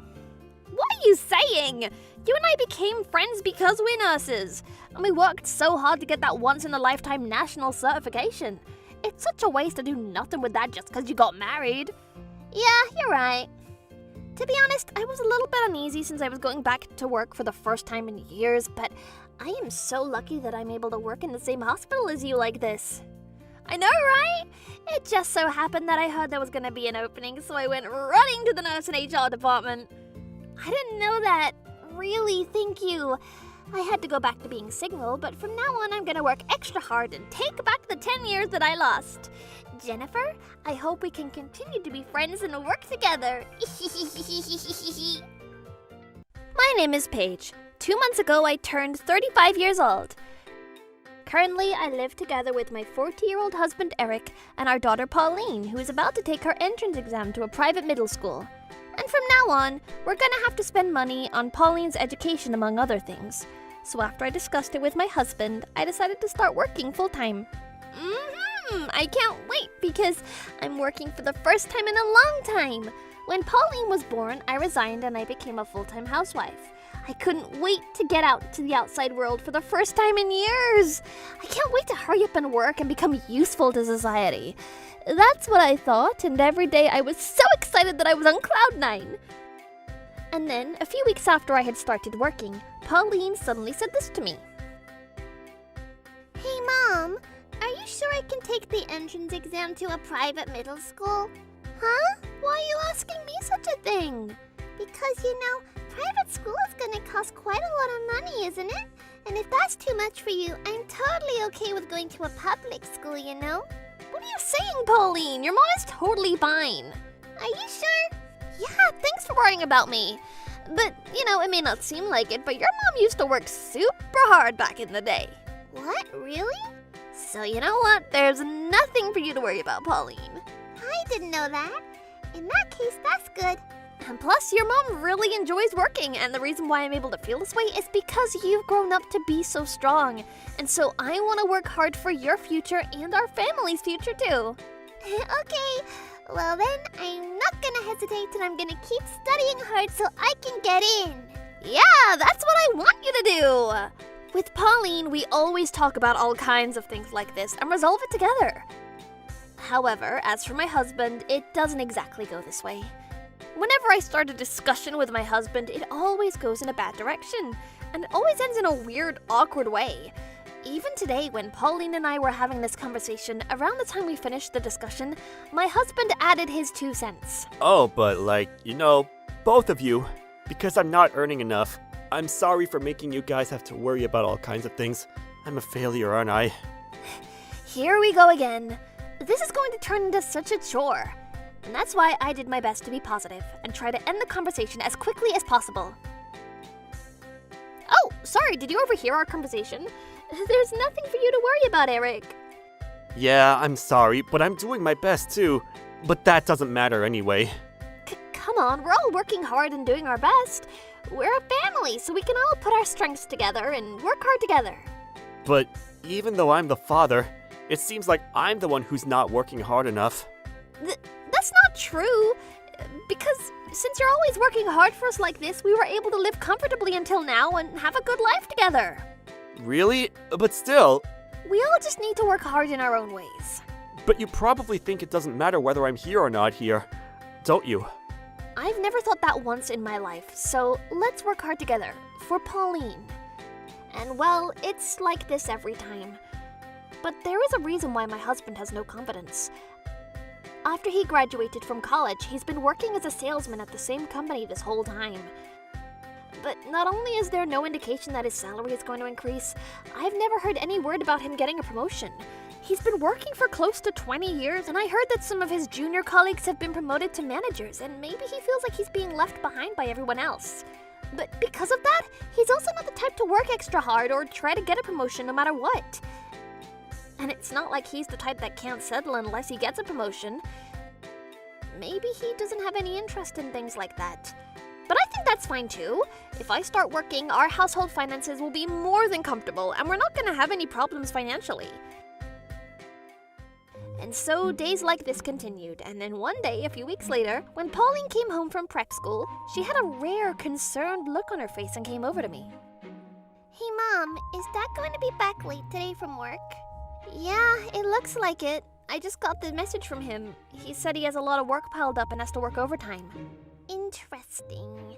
S1: What are you saying? You and I became friends because we're nurses, and we worked so hard to get that once-in-a-lifetime national certification. It's such a waste to do nothing with that just because you got married. Yeah, you're right. To be honest, I was a little bit uneasy since I was going back to work for the first time in years, but I am so lucky that I'm able to work in the same hospital as you like this. I know, right? It just so happened that I heard there was going to be an opening, so I went running to the nurse and HR department. I didn't know that. Really, thank you. I had to go back to being single, but from now on I'm going to work extra hard and take back the 10 years that I lost. Jennifer, I hope we can continue to be friends and work together. My name is Paige. 2 months ago, I turned 35 years old. Currently, I live together with my 40-year-old husband, Eric, and our daughter, Pauline, who is about to take her entrance exam to a private middle school. And from now on, we're gonna have to spend money on Pauline's education, among other things. So after I discussed it with my husband, I decided to start working full-time. I can't wait because I'm working for the first time in a long time. When Pauline was born, I resigned and I became a full-time housewife. I couldn't wait to get out to the outside world for the first time in years. I can't wait to hurry up and work and become useful to society. That's what I thought, and every day I was so excited that I was on cloud nine. And then, a few weeks after I had started working, Pauline suddenly said this to me. Hey, Mom. Are you sure I can take the entrance exam to a private middle school? Huh? Why are you asking me such a thing? Because, private school is gonna cost quite a lot of money, isn't it? And if that's too much for you, I'm totally okay with going to a public school, What are you saying, Pauline? Your mom is totally fine. Are you sure? Yeah, thanks for worrying about me. But, it may not seem like it, but your mom used to work super hard back in the day. What? Really? So you know what? There's nothing for you to worry about, Pauline. I didn't know that. In that case, that's good. And plus, your mom really enjoys working, and the reason why I'm able to feel this way is because you've grown up to be so strong. And so I want to work hard for your future and our family's future, too. Okay, well then, I'm not gonna hesitate and I'm gonna keep studying hard so I can get in. Yeah, that's what I want you to do! With Pauline, we always talk about all kinds of things like this and resolve it together. However, as for my husband, it doesn't exactly go this way. Whenever I start a discussion with my husband, it always goes in a bad direction, and it always ends in a weird, awkward way. Even today, when Pauline and I were having this conversation, around the time we finished the discussion, my husband added his 2 cents.
S2: Oh, but both of you, because I'm not earning enough, I'm sorry for making you guys have to worry about all kinds of things. I'm a failure, aren't I?
S1: Here we go again. This is going to turn into such a chore. And that's why I did my best to be positive and try to end the conversation as quickly as possible. Oh, sorry, did you overhear our conversation? There's nothing for you to worry about, Eric.
S2: Yeah, I'm sorry, but I'm doing my best too. But that doesn't matter anyway.
S1: Come on, we're all working hard and doing our best. We're a family, so we can all put our strengths together and work hard together.
S2: But even though I'm the father, it seems like I'm the one who's not working hard enough.
S1: That's not true, because since you're always working hard for us like this, we were able to live comfortably until now and have a good life together.
S2: Really? But still...
S1: We all just need to work hard in our own ways.
S2: But you probably think it doesn't matter whether I'm here or not here, don't you?
S1: I've never thought that once in my life, so let's work hard together, for Pauline. And well, it's like this every time. But there is a reason why my husband has no confidence. After he graduated from college, he's been working as a salesman at the same company this whole time. But not only is there no indication that his salary is going to increase, I've never heard any word about him getting a promotion. He's been working for close to 20 years, and I heard that some of his junior colleagues have been promoted to managers, and maybe he feels like he's being left behind by everyone else. But because of that, he's also not the type to work extra hard or try to get a promotion no matter what. And it's not like he's the type that can't settle unless he gets a promotion. Maybe he doesn't have any interest in things like that. But I think that's fine too. If I start working, our household finances will be more than comfortable, and we're not going to have any problems financially. And so days like this continued, and then one day, a few weeks later, when Pauline came home from prep school, she had a rare, concerned look on her face and came over to me. Hey Mom, is Dad going to be back late today from work? Yeah, it looks like it. I just got the message from him. He said he has a lot of work piled up and has to work overtime. Interesting.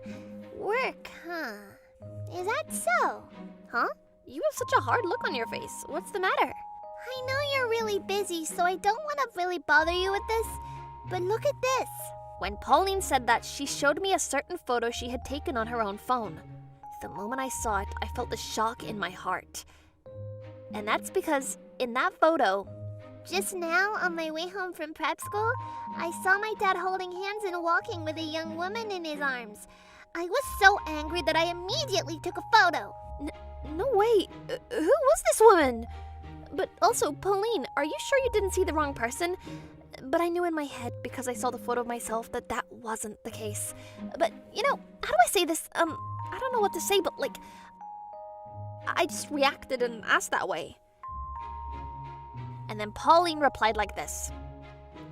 S1: Work, huh? Is that so? Huh? You have such a hard look on your face. What's the matter? I know you're really busy, so I don't want to really bother you with this, but look at this. When Pauline said that, she showed me a certain photo she had taken on her own phone. The moment I saw it, I felt a shock in my heart. And that's because in that photo, just now on my way home from prep school, I saw my dad holding hands and walking with a young woman in his arms. I was so angry that I immediately took a photo. No way. Who was this woman? But also, Pauline, are you sure you didn't see the wrong person? But I knew in my head, because I saw the photo of myself, that that wasn't the case. But, how do I say this? I don't know what to say, but I just reacted and asked that way. And then Pauline replied like this.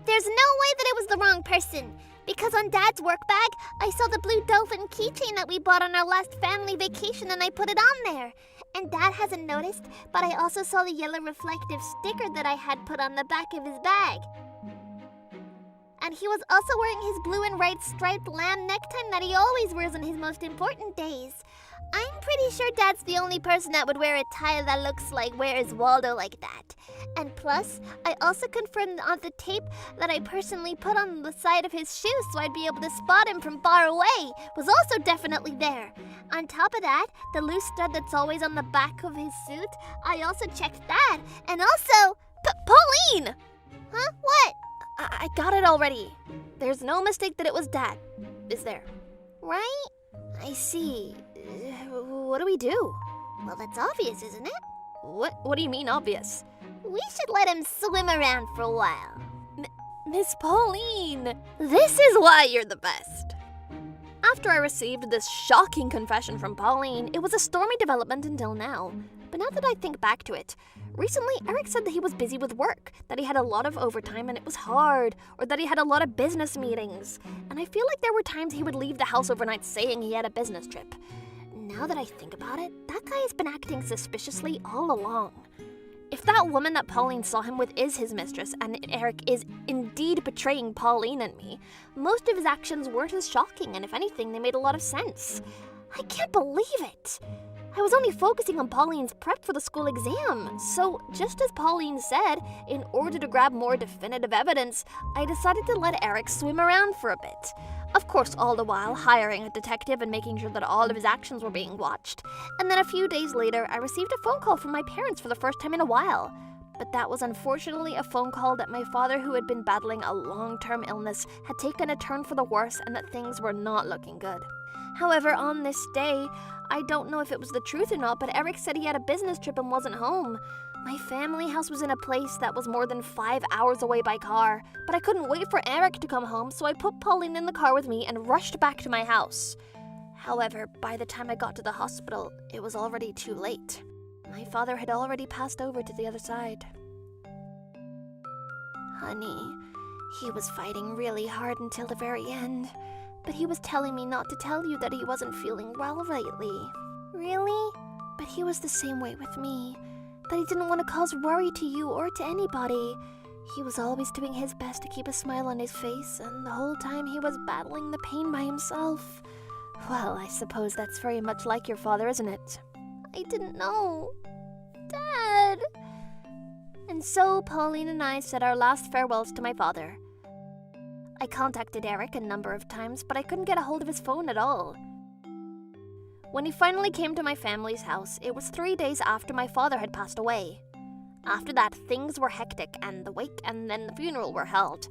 S1: There's no way that it was the wrong person. Because on Dad's work bag, I saw the blue dolphin keychain that we bought on our last family vacation and I put it on there. And Dad hasn't noticed, but I also saw the yellow reflective sticker that I had put on the back of his bag. And he was also wearing his blue and white striped lamb necktie that he always wears on his most important days. I'm pretty sure Dad's the only person that would wear a tie that looks like Where is Waldo like that. And plus, I also confirmed on the tape that I personally put on the side of his shoe so I'd be able to spot him from far away was also definitely there. On top of that, the loose stud that's always on the back of his suit, I also checked that. And also, Pauline! Huh? What? I got it already. There's no mistake that it was Dad, is there? Right? I see. What do we do? Well, that's obvious, isn't it? What do you mean obvious? We should let him swim around for a while. Miss Pauline, this is why you're the best. After I received this shocking confession from Pauline, it was a stormy development until now. But now that I think back to it, recently Eric said that he was busy with work, that he had a lot of overtime and it was hard, or that he had a lot of business meetings. And I feel like there were times he would leave the house overnight saying he had a business trip. Now that I think about it, that guy has been acting suspiciously all along. If that woman that Pauline saw him with is his mistress, and Eric is indeed betraying Pauline and me, most of his actions weren't as shocking, and if anything, they made a lot of sense. I can't believe it! I was only focusing on Pauline's prep for the school exam, so just as Pauline said, in order to grab more definitive evidence, I decided to let Eric swim around for a bit. Of course, all the while hiring a detective and making sure that all of his actions were being watched. And then a few days later, I received a phone call from my parents for the first time in a while. But that was unfortunately a phone call that my father, who had been battling a long-term illness, had taken a turn for the worse and that things were not looking good. However, on this day, I don't know if it was the truth or not, but Eric said he had a business trip and wasn't home. My family house was in a place that was more than 5 hours away by car, but I couldn't wait for Eric to come home, so I put Pauline in the car with me and rushed back to my house. However, by the time I got to the hospital, it was already too late. My father had already passed over to the other side. Honey, he was fighting really hard until the very end, but he was telling me not to tell you that he wasn't feeling well lately. Really? But he was the same way with me. That he didn't want to cause worry to you or to anybody. He was always doing his best to keep a smile on his face, and the whole time he was battling the pain by himself. Well, I suppose that's very much like your father, isn't it? I didn't know. Dad! And so Pauline and I said our last farewells to my father. I contacted Eric a number of times, but I couldn't get a hold of his phone at all. When he finally came to my family's house, it was 3 days after my father had passed away. After that, things were hectic, and the wake and then the funeral were held.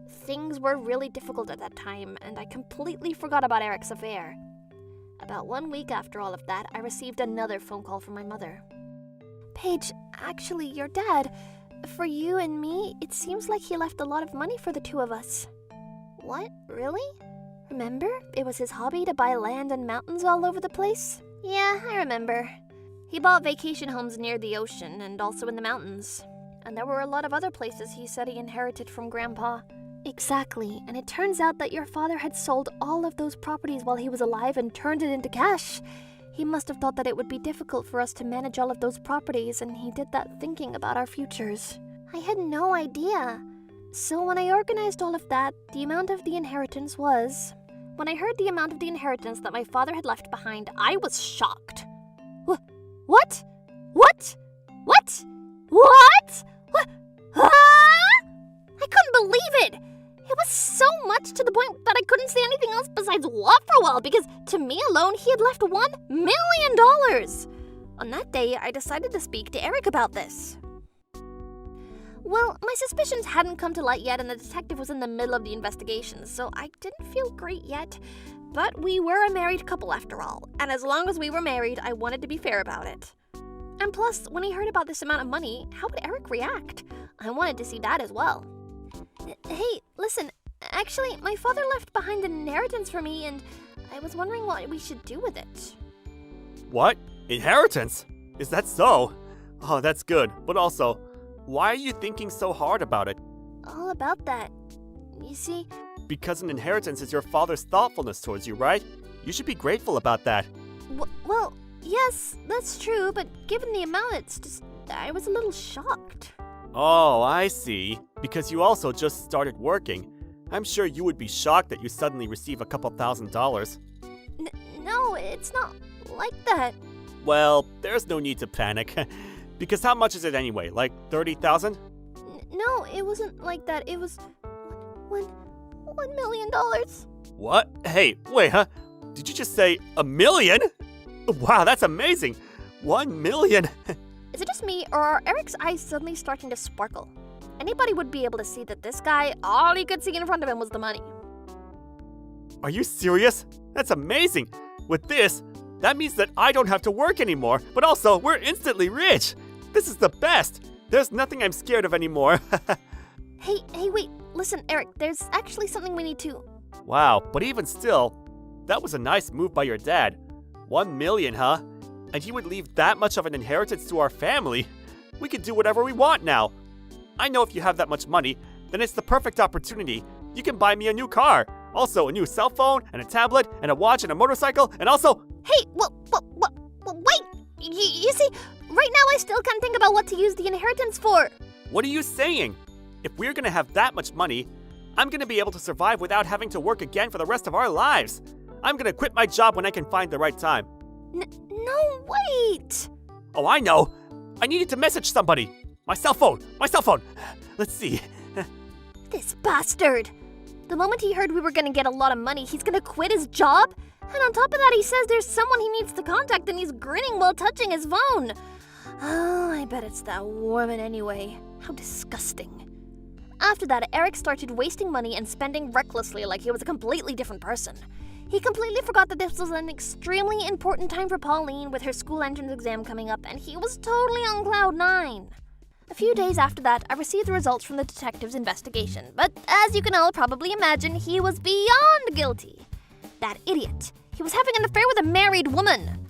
S1: Things were really difficult at that time, and I completely forgot about Eric's affair. About 1 week after all of that, I received another phone call from my mother. Paige, actually, your dad, for you and me, it seems like he left a lot of money for the two of us. What? Really? Remember? It was his hobby to buy land and mountains all over the place? Yeah, I remember. He bought vacation homes near the ocean and also in the mountains. And there were a lot of other places he said he inherited from Grandpa. Exactly, and it turns out that your father had sold all of those properties while he was alive and turned it into cash. He must have thought that it would be difficult for us to manage all of those properties, and he did that thinking about our futures. I had no idea. So when I organized all of that, the amount of the inheritance was... When I heard the amount of the inheritance that my father had left behind, I was shocked. What? What? What? What? What? Ah! I couldn't believe it! It was so much to the point that I couldn't say anything else besides what for a while, because to me alone, he had left $1 million. On that day, I decided to speak to Eric about this. Well, my suspicions hadn't come to light yet, and the detective was in the middle of the investigation, so I didn't feel great yet. But we were a married couple after all, and as long as we were married, I wanted to be fair about it. And plus, when he heard about this amount of money, how would Eric react? I wanted to see that as well. Hey, listen, actually, my father left behind an inheritance for me, and I was wondering what we should do with it.
S2: What? Inheritance? Is that so? Oh, that's good, but also, why are you thinking so hard about it?
S1: All about that. You see...
S2: Because an inheritance is your father's thoughtfulness towards you, right? You should be grateful about that.
S1: Well, yes, that's true, but given the amount, it's just... I was a little shocked.
S2: Oh, I see. Because you also just started working. I'm sure you would be shocked that you suddenly receive a couple $1,000s.
S1: No, it's not like that.
S2: Well, there's no need to panic. Because how much is it anyway? Like 30,000?
S1: No, it wasn't like that. It was $1 million.
S2: What? Hey, wait, huh? Did you just say $1 million? Wow, that's amazing. 1 million.
S1: Is it just me, or are Eric's eyes suddenly starting to sparkle? Anybody would be able to see that this guy, all he could see in front of him was the money.
S2: Are you serious? That's amazing. With this, that means that I don't have to work anymore, but also we're instantly rich. This is the best. There's nothing I'm scared of anymore.
S1: Hey, wait. Listen, Eric, there's actually something we need to...
S2: Wow, but even still, that was a nice move by your dad. 1 million, huh? And he would leave that much of an inheritance to our family. We could do whatever we want now. I know if you have that much money, then it's the perfect opportunity. You can buy me a new car. Also, a new cell phone, and a tablet, and a watch, and a motorcycle, and also...
S1: Hey, wait! You see, right now I still can't think about what to use the inheritance for.
S2: What are you saying? If we're gonna have that much money, I'm gonna be able to survive without having to work again for the rest of our lives. I'm gonna quit my job when I can find the right time.
S1: No, wait!
S2: Oh, I know! I needed to message somebody! My cell phone! Let's see.
S1: This bastard! The moment he heard we were gonna get a lot of money, he's gonna quit his job? And on top of that, he says there's someone he needs to contact and he's grinning while touching his phone. Oh, I bet it's that woman anyway. How disgusting. After that, Eric started wasting money and spending recklessly like he was a completely different person. He completely forgot that this was an extremely important time for Pauline with her school entrance exam coming up, and he was totally on cloud 9. A few days after that, I received the results from the detective's investigation, but as you can all probably imagine, he was beyond guilty. That idiot. He was having an affair with a married woman.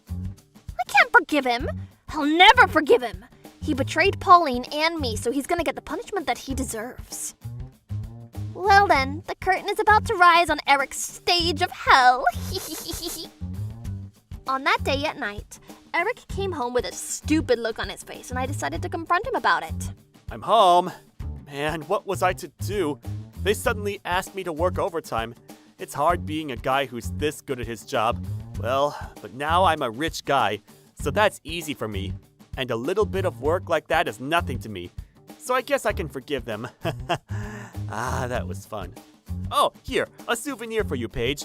S1: I can't forgive him. I'll never forgive him. He betrayed Pauline and me, so he's gonna get the punishment that he deserves. Well then, the curtain is about to rise on Eric's stage of hell. On that day at night, Eric came home with a stupid look on his face, and I decided to confront him about it.
S2: I'm home. Man, what was I to do? They suddenly asked me to work overtime. It's hard being a guy who's this good at his job. Well, but now I'm a rich guy, so that's easy for me. And a little bit of work like that is nothing to me. So I guess I can forgive them. That was fun. Oh, here, a souvenir for you, Paige.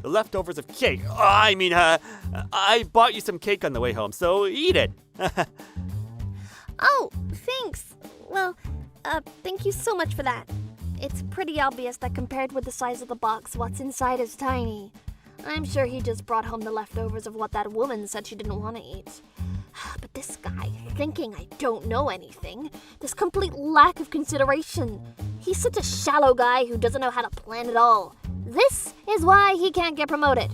S2: The leftovers of cake. I bought you some cake on the way home, so eat it.
S1: Oh, thanks. Well, thank you so much for that. It's pretty obvious that compared with the size of the box, what's inside is tiny. I'm sure he just brought home the leftovers of what that woman said she didn't want to eat. But this guy, thinking I don't know anything, this complete lack of consideration. He's such a shallow guy who doesn't know how to plan at all. This is why he can't get promoted.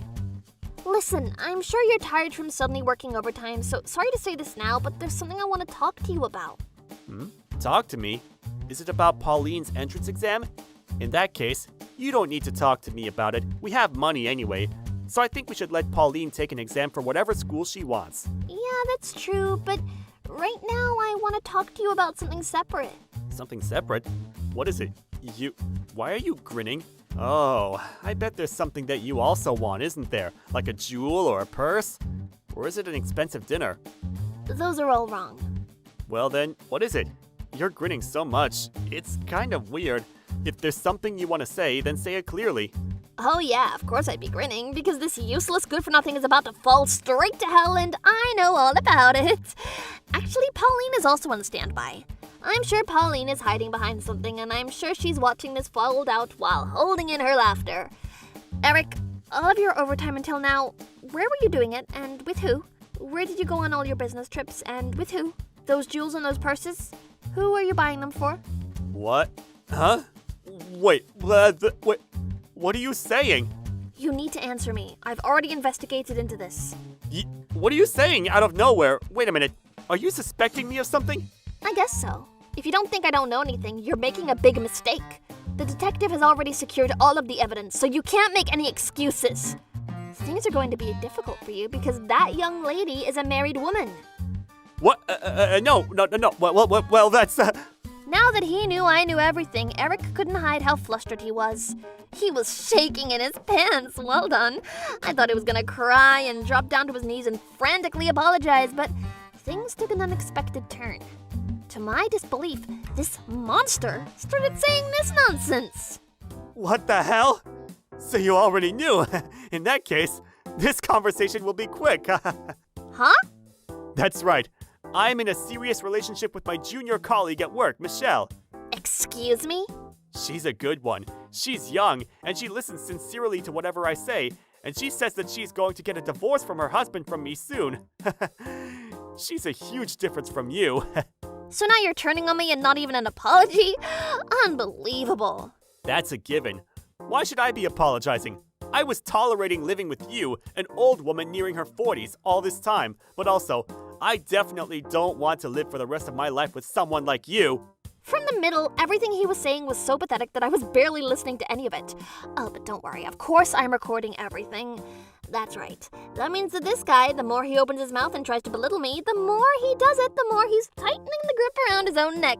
S1: Listen, I'm sure you're tired from suddenly working overtime, so sorry to say this now, but there's something I want to talk to you about.
S2: Talk to me? Is it about Pauline's entrance exam? In that case, you don't need to talk to me about it. We have money anyway. So I think we should let Pauline take an exam for whatever school she wants.
S1: Yeah, that's true, but right now I want to talk to you about something separate.
S2: Something separate? What is it? Why are you grinning? Oh, I bet there's something that you also want, isn't there? Like a jewel or a purse? Or is it an expensive dinner?
S1: Those are all wrong.
S2: Well then, what is it? You're grinning so much. It's kind of weird. If there's something you want to say, then say it clearly.
S1: Oh yeah, of course I'd be grinning, because this useless good-for-nothing is about to fall straight to hell, and I know all about it. Actually, Pauline is also on standby. I'm sure Pauline is hiding behind something, and I'm sure she's watching this fold out while holding in her laughter. Eric, all of your overtime until now, where were you doing it, and with who? Where did you go on all your business trips, and with who? Those jewels and those purses? Who are you buying them for?
S2: What? Huh? Wait, what are you saying?
S1: You need to answer me. I've already investigated into this.
S2: What are you saying out of nowhere? Wait a minute. Are you suspecting me of something?
S1: I guess so. If you don't think I don't know anything, you're making a big mistake. The detective has already secured all of the evidence, so you can't make any excuses. Things are going to be difficult for you because that young lady is a married woman.
S2: What? No. Well, that's...
S1: Now that he knew I knew everything, Eric couldn't hide how flustered he was. He was shaking in his pants. Well done. I thought he was gonna cry and drop down to his knees and frantically apologize, but things took an unexpected turn. To my disbelief, this monster started saying this nonsense.
S2: What the hell? So you already knew. In that case, this conversation will be quick.
S1: Huh?
S2: That's right. I'm in a serious relationship with my junior colleague at work, Michelle.
S1: Excuse me?
S2: She's a good one. She's young, and she listens sincerely to whatever I say, and she says that she's going to get a divorce from her husband from me soon. She's a huge difference from you.
S1: So now you're turning on me and not even an apology? Unbelievable.
S2: That's a given. Why should I be apologizing? I was tolerating living with you, an old woman nearing her 40s, all this time. But also, I definitely don't want to live for the rest of my life with someone like you.
S1: From the middle, everything he was saying was so pathetic that I was barely listening to any of it. Oh, but don't worry, of course I'm recording everything. That's right. That means that this guy, the more he opens his mouth and tries to belittle me, the more he does it, the more he's tightening the grip around his own neck.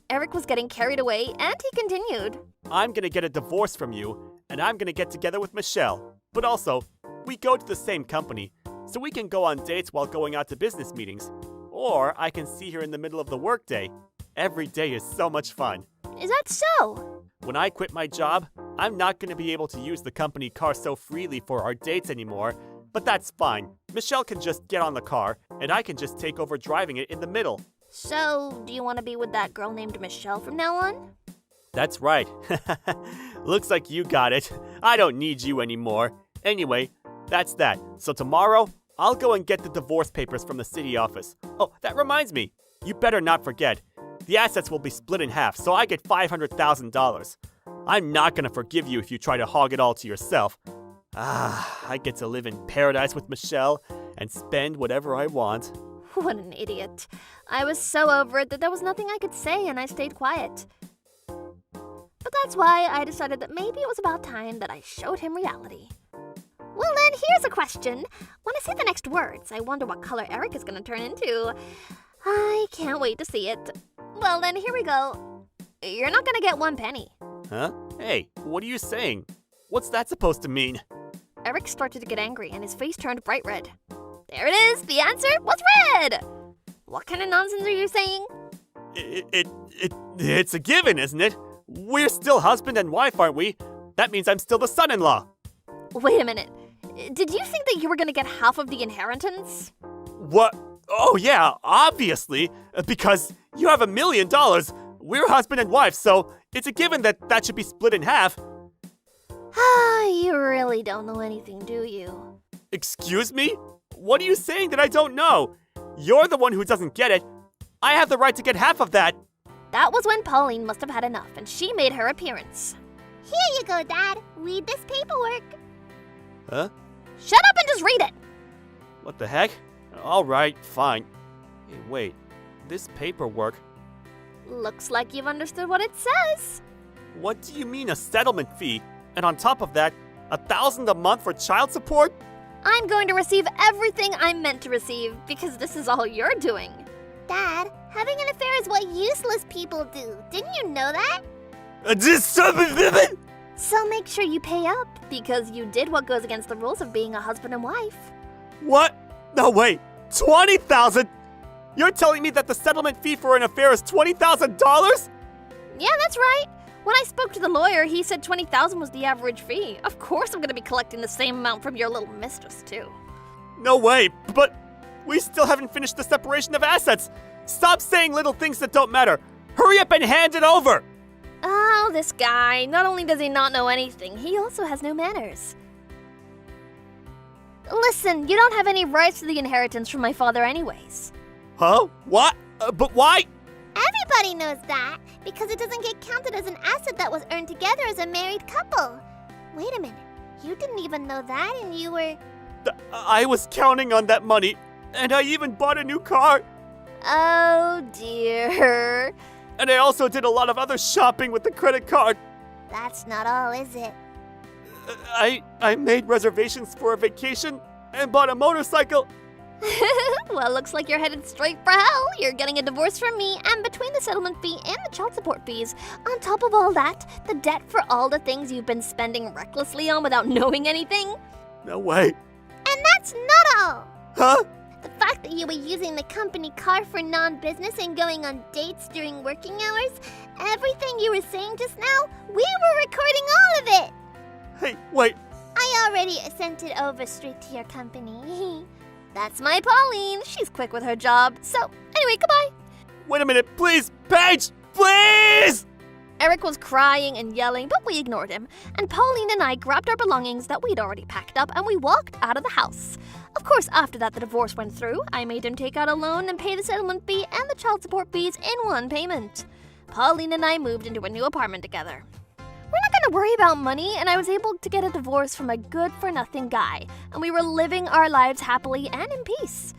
S1: Eric was getting carried away, and he continued.
S2: I'm gonna get a divorce from you, and I'm gonna get together with Michelle. But also, we go to the same company, so we can go on dates while going out to business meetings. Or I can see her in the middle of the workday. Every day is so much fun.
S1: Is that so?
S2: When I quit my job, I'm not going to be able to use the company car so freely for our dates anymore, but that's fine. Michelle can just get on the car, and I can just take over driving it in the middle.
S1: So, do you want to be with that girl named Michelle from now on?
S2: That's right. Looks like you got it. I don't need you anymore. Anyway, that's that. So tomorrow, I'll go and get the divorce papers from the city office. Oh, that reminds me. You better not forget. The assets will be split in half, so I get $500,000. I'm not gonna forgive you if you try to hog it all to yourself. I get to live in paradise with Michelle and spend whatever I want.
S1: What an idiot. I was so over it that there was nothing I could say, and I stayed quiet. But that's why I decided that maybe it was about time that I showed him reality. Well then, here's a question. When I say the next words, I wonder what color Eric is gonna turn into. I can't wait to see it. Well then, here we go. You're not gonna get 1 penny.
S2: Huh? Hey, what are you saying? What's that supposed to mean?
S1: Eric started to get angry and his face turned bright red. There it is! The answer was red! What kind of nonsense are you saying?
S2: It's a given, isn't it? We're still husband and wife, aren't we? That means I'm still the son-in-law.
S1: Wait a minute. Did you think that you were gonna get half of the inheritance?
S2: What? Oh yeah, obviously. Because you have $1 million. We're husband and wife, so it's a given that should be split in half.
S1: You really don't know anything, do you?
S2: Excuse me? What are you saying that I don't know? You're the one who doesn't get it. I have the right to get half of that.
S1: That was when Pauline must have had enough, and she made her appearance. Here you go, Dad. Read this paperwork.
S2: Huh?
S1: Shut up and just read it!
S2: What the heck? Alright, fine. Hey, wait. This paperwork.
S1: Looks like you've understood what it says.
S2: What do you mean a settlement fee? And on top of that, $1,000 a month for child support?
S1: I'm going to receive everything I'm meant to receive because this is all you're doing. Dad, having an affair is what useless people do. Didn't you know that? So make sure you pay up because you did what goes against the rules of being a husband and wife.
S2: What? No, wait. $20,000? You're telling me that the settlement fee for an affair is $20,000?
S1: Yeah, that's right. When I spoke to the lawyer, he said $20,000 was the average fee. Of course I'm going to be collecting the same amount from your little mistress, too.
S2: No way, but we still haven't finished the separation of assets. Stop saying little things that don't matter. Hurry up and hand it over.
S1: Oh, this guy. Not only does he not know anything, he also has no manners. Listen, you don't have any rights to the inheritance from my father anyways.
S2: Huh? What? But why?
S4: Everybody knows that, because it doesn't get counted as an asset that was earned together as a married couple. Wait a minute, you didn't even know that and you were...
S2: I was counting on that money, and I even bought a new car.
S1: Oh dear.
S2: And I also did a lot of other shopping with the credit card.
S4: That's not all, is it?
S2: I made reservations for a vacation and bought a motorcycle.
S1: Well, looks like you're headed straight for hell. You're getting a divorce from me, and between the settlement fee and the child support fees, on top of all that, the debt for all the things you've been spending recklessly on without knowing anything.
S2: No way.
S4: And that's not all!
S2: Huh?
S4: The fact that you were using the company car for non-business and going on dates during working hours, everything you were saying just now, we were recording all of it!
S2: Hey, wait.
S4: I already sent it over straight to your company.
S1: That's my Pauline. She's quick with her job. So, anyway, goodbye.
S2: Wait a minute, please! Paige! Please!
S1: Eric was crying and yelling, but we ignored him. And Pauline and I grabbed our belongings that we'd already packed up and we walked out of the house. Of course, after that the divorce went through, I made him take out a loan and pay the settlement fee and the child support fees in one payment. Pauline and I moved into a new apartment together. not gonna worry about money, and I was able to get a divorce from a good-for-nothing guy, and we were living our lives happily and in peace.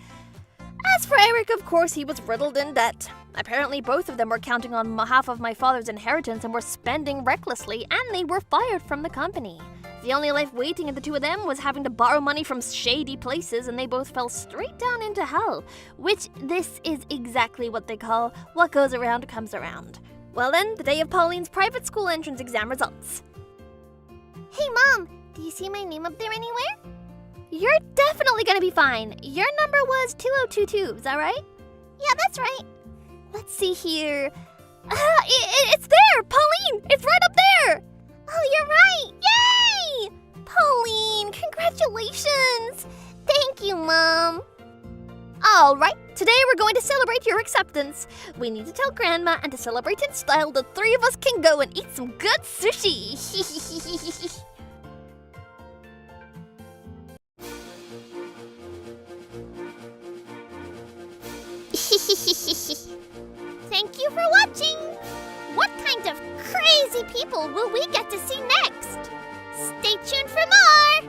S1: As for Eric, of course, he was riddled in debt. Apparently, both of them were counting on half of my father's inheritance and were spending recklessly, and they were fired from the company. The only life waiting at the two of them was having to borrow money from shady places, and they both fell straight down into hell, which this is exactly what they call what goes around comes around. Well then, the day of Pauline's private school entrance exam results.
S4: Hey, Mom, do you see my name up there anywhere?
S1: You're definitely gonna be fine. Your number was 2022, is that right?
S4: Yeah, that's right.
S1: Let's see here. It's there, Pauline! It's right up there!
S4: Oh, you're right! Yay! Pauline, congratulations! Thank you, Mom.
S1: All right, today we're going to celebrate your acceptance. We need to tell Grandma, and to celebrate in style, the three of us can go and eat some good sushi.
S4: Thank you for watching! What kind of crazy people will we get to see next? Stay tuned for more!